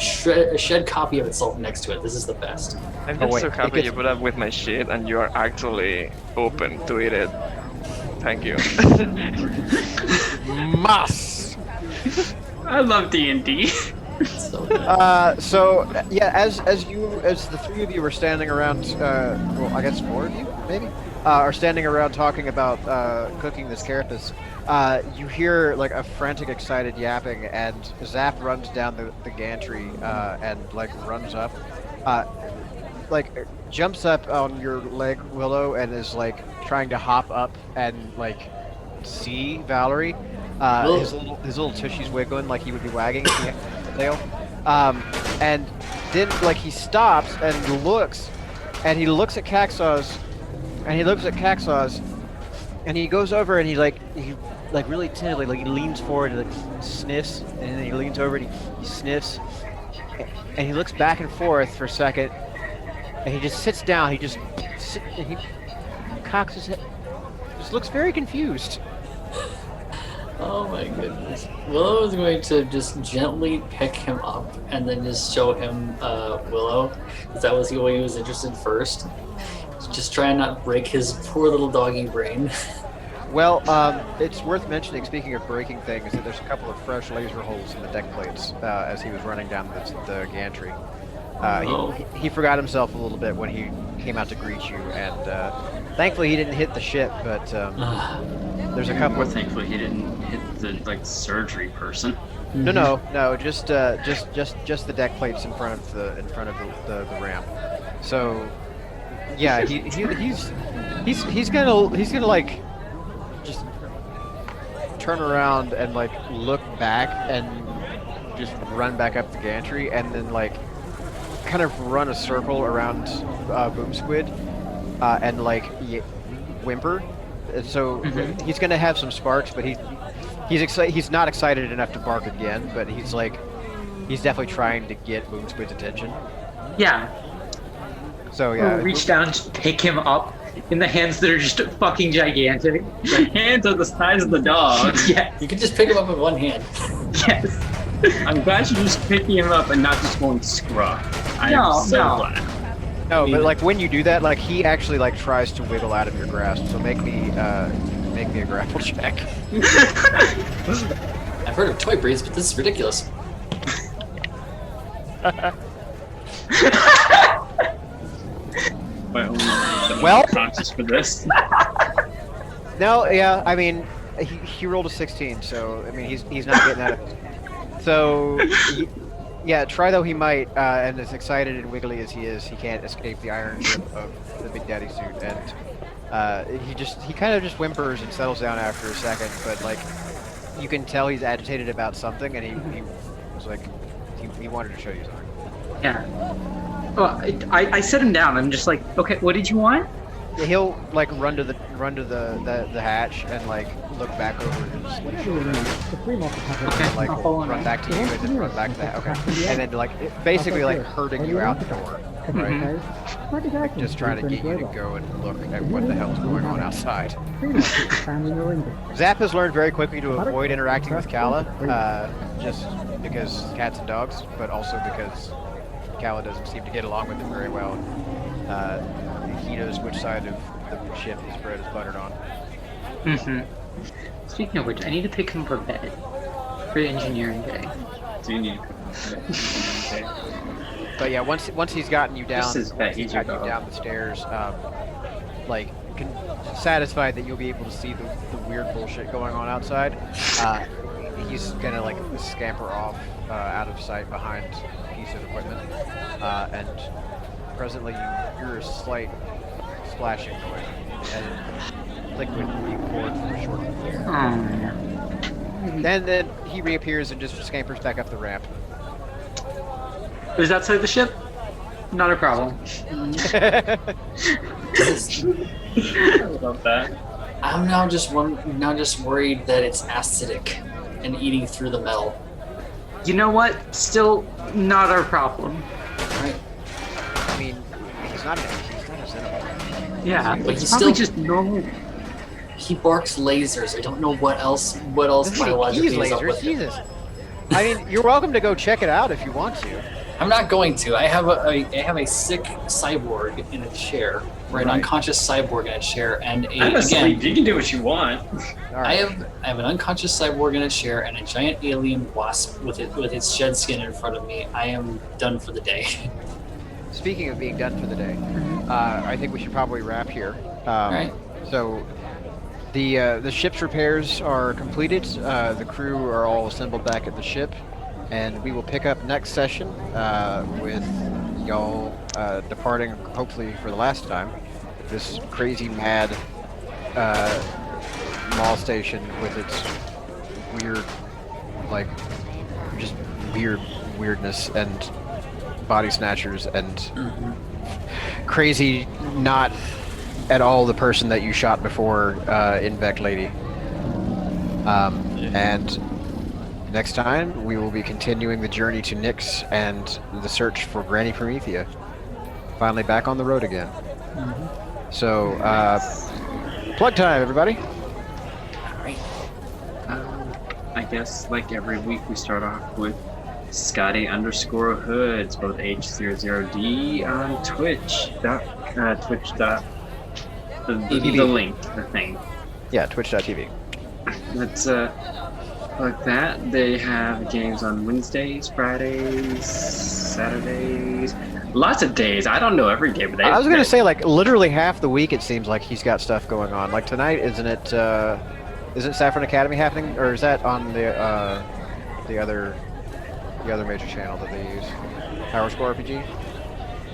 shed copy of itself next to it. This is the best. I'm Oh, just wait, so it happy gets- you put up with my shit and you are actually open to eat it. Thank you. Mas. I love D&D. So good. So yeah, as the three of you were standing around, well, I guess four of you maybe, are standing around talking about cooking this carapace. You hear like a frantic, excited yapping, and Zap runs down the gantry and like runs up, like jumps up on your leg, Willow, and is like trying to hop up and like see Valerie. His little tushy's wiggling like he would be wagging the tail. And then like he stops and looks at Caxos, and he goes over and he really timidly, like he leans forward and like sniffs, and then he leans over and he sniffs, and he looks back and forth for a second, and he just sits down. He cocks his head, just looks very confused. Oh my goodness. Willow is going to just gently pick him up and then just show him Willow, because that was the way he was interested first. Just try and not break his poor little doggy brain. Well, it's worth mentioning, speaking of breaking things, that there's a couple of fresh laser holes in the deck plates as he was running down the gantry. He forgot himself a little bit when he came out to greet you, and thankfully he didn't hit the ship, but there's a couple. More thankfully he didn't hit the surgery person. No, just the deck plates in front of the ramp. So yeah, he's gonna like just turn around and like look back and just run back up the gantry, and then like kind of run a circle around Boom Squid, and like whimper. And so he's gonna have some sparks, but he's not excited enough to bark again. But he's definitely trying to get Boom Squid's attention. Yeah. So yeah, We'll reach down, just pick him up in the hands that are just fucking gigantic. The hands are the size of the dog. Yes. You can just pick him up with one hand. Yes. I'm glad you're just picking him up and not just going scruff. I'm No, so no. glad. no, but like when you do that, like he actually like tries to wiggle out of your grasp. So make me a grapple check. I've heard of toy breeds, but this is ridiculous. Well- conscious for this. No, yeah, I mean, he rolled a 16, so I mean he's not getting out of it. So, yeah, try though he might, and as excited and wiggly as he is, he can't escape the iron grip of the Big Daddy suit, and he kind of just whimpers and settles down after a second, but like you can tell he's agitated about something, and he was like he wanted to show you something. Yeah. Well, I set him down. I'm just like, okay, what did you want? He'll like run to the hatch and like look back over his shoulder, and like run back to you and then run back to that. Okay, and then like basically like herding you out the door, right? Like, just trying to get you to go and look at what the hell's going on outside. Zap has learned very quickly to avoid interacting with Kala, just because cats and dogs, but also because Kala doesn't seem to get along with him very well. He knows which side of the ship his bread is buttered on. Speaking of which, I need to pick him up a bed for engineering day. Do you need? But yeah, once he's gotten you down, This is bad. he's gotten you down the stairs, like satisfied that you'll be able to see the weird bullshit going on outside. He's gonna like scamper off out of sight behind a piece of equipment, and presently you hear a slight splashing noise and liquid being poured from a short floor. Then he reappears and just scampers back up the ramp. Is that side of the ship? Not a problem. I love that. I'm now just worried that it's acidic and eating through the metal. You know what? Still not our problem. Right? I mean, he's not a Cenobite. Yeah, But it's he's probably still- just normal. He barks lasers. I don't know what else biologically is up lasers, with him. Jesus. I mean, you're welcome to go check it out if you want to. I'm not going to. I have a sick cyborg in a chair, or an unconscious cyborg in a chair, and I'm asleep. You can do what you want. All right. I have an unconscious cyborg in a chair and a giant alien wasp with its shed skin in front of me. I am done for the day. Speaking of being done for the day, I think we should probably wrap here. Right. So, the ship's repairs are completed. The crew are all assembled back at the ship, and we will pick up next session with y'all departing, hopefully for the last time, this crazy mad mall station with its weird, like, just weirdness and body snatchers and crazy, not at all the person that you shot before, Invect Lady. And next time we will be continuing the journey to Nyx and the search for Granny Promethia. Finally back on the road again. So, plug time, everybody. I guess like every week we start off with Scotty_Hoods, both H00D on Twitch. Twitch. The link, the thing. Yeah, twitch.tv. That's like that. They have games on Wednesdays, Fridays, Saturdays. Lots of days. I don't know every day, but I was gonna say, like, literally half the week it seems like he's got stuff going on. Like tonight, isn't Saffron Academy happening, or is that on the other major channel that they use? Power Score RPG?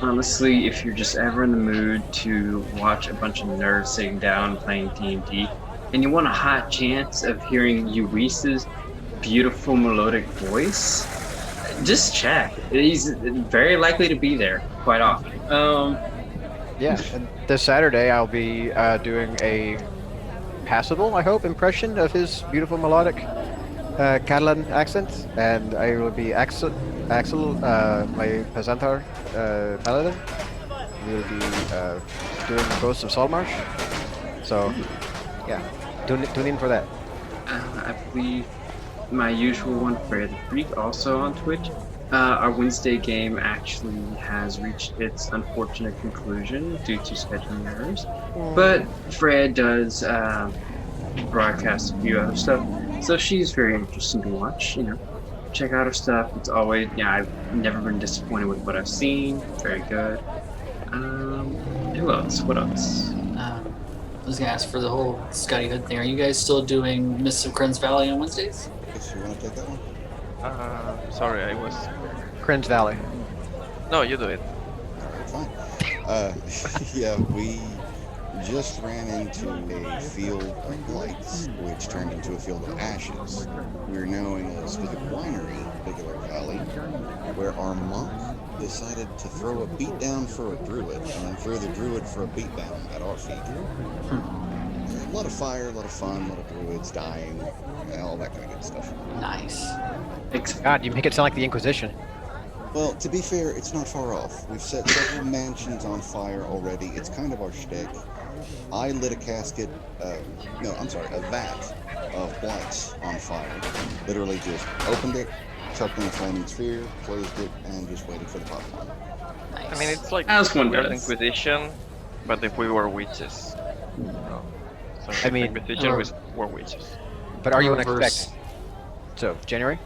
Honestly, if you're just ever in the mood to watch a bunch of nerds sitting down playing D&D, and you want a high chance of hearing Eurese's beautiful melodic voice, just check. He's very likely to be there quite often. Yeah, and this Saturday I'll be doing a passable, I hope, impression of his beautiful melodic Catalan accent, and I will be Axel, my Pazantar paladin. We'll be doing Ghosts of Saltmarsh. So, yeah, tune in for that. I believe my usual one, Freya the Freak, also on Twitch. Our Wednesday game actually has reached its unfortunate conclusion due to scheduling errors. But Freya does broadcast a few other stuff, so she's very interesting to watch. You know, check out her stuff. It's always, I've never been disappointed with what I've seen. Very good. Who else? What else? I was gonna ask for the whole Scotty Hood thing. Are you guys still doing Mists of Kryn's Valley on Wednesdays? If you want to take that one. Sorry, I was. Cringe Valley. No, you do it. Fine. Yeah, we just ran into a field of lights, which turned into a field of ashes. We're now in a specific winery, particular valley, where our monk decided to throw a beatdown for a druid, and then throw the druid for a beatdown at our feet. A lot of fire, a lot of fun, a lot of druids dying, all that kind of good stuff. Nice. God, you make it sound like the Inquisition. Well, to be fair, it's not far off. We've set several mansions on fire already. It's kind of our shtick. I lit a casket, a vat of blights on fire. Literally just opened it, chucked in a flaming sphere, closed it, and just waited for the popcorn. Nice. I mean, it's like As one weird does. Inquisition, but if we were witches. So I mean, Inquisition were witches. But are you Reverse. unexpected? So, January?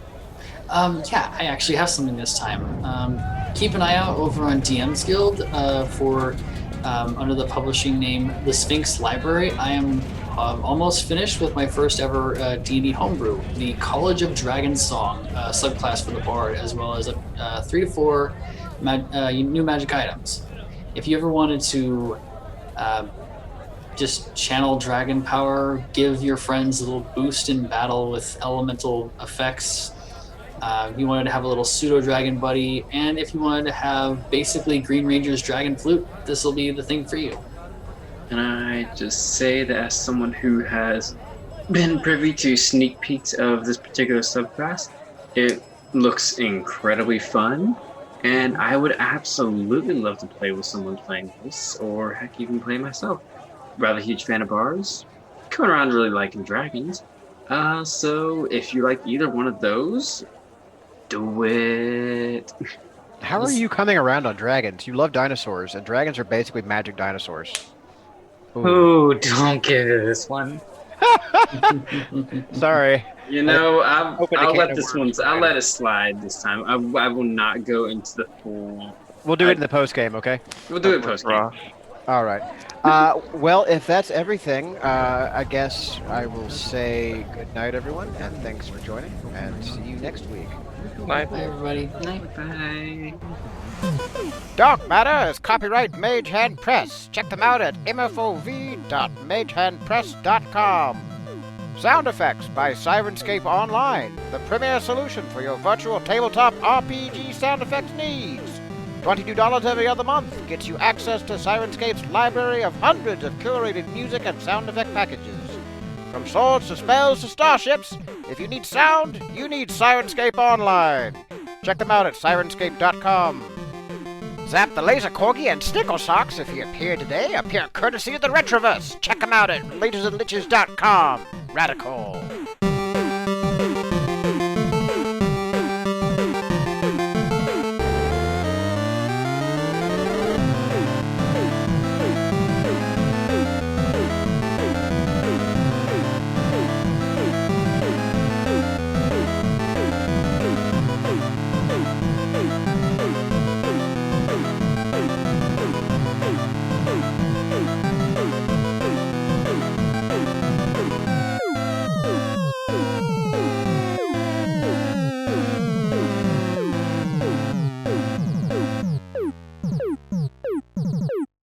Yeah, I actually have something this time. Keep an eye out over on DM's Guild for under the publishing name The Sphinx Library. I am almost finished with my first ever D&D homebrew, the College of Dragon Song subclass for the Bard, as well as 3 to 4 new magic items. If you ever wanted to just channel dragon power, give your friends a little boost in battle with elemental effects, you wanted to have a little pseudo dragon buddy, and if you wanted to have basically Green Ranger's dragon flute, this will be the thing for you. And I just say that as someone who has been privy to sneak peeks of this particular subclass, it looks incredibly fun, and I would absolutely love to play with someone playing this, or heck, even play myself. Rather huge fan of bars, coming around really liking dragons. So if you like either one of those, do it. How are you coming around on dragons? You love dinosaurs, and dragons are basically magic dinosaurs. Ooh, don't give it this one. Sorry. You know, Open a I'll can let of this worms. one. I'll let it slide this time. I will not go into the full. We'll do it in the post game, okay? We'll do it post game. All right. Well, if that's everything, I guess I will say good night, everyone, and thanks for joining, and see you next week. Night. Bye, everybody. Bye. Dark Matter is copyright Mage Hand Press. Check them out at mfov.magehandpress.com. Sound effects by Sirenscape Online, the premier solution for your virtual tabletop RPG sound effects needs. $22 every other month gets you access to Sirenscape's library of hundreds of curated music and sound effect packages. From swords to spells to starships, if you need sound, you need Sirenscape Online. Check them out at sirenscape.com. Zap the Laser Corgi and Snickle Socks, if you appear today, appear courtesy of the Retroverse. Check them out at lasersandliches.com. Radical.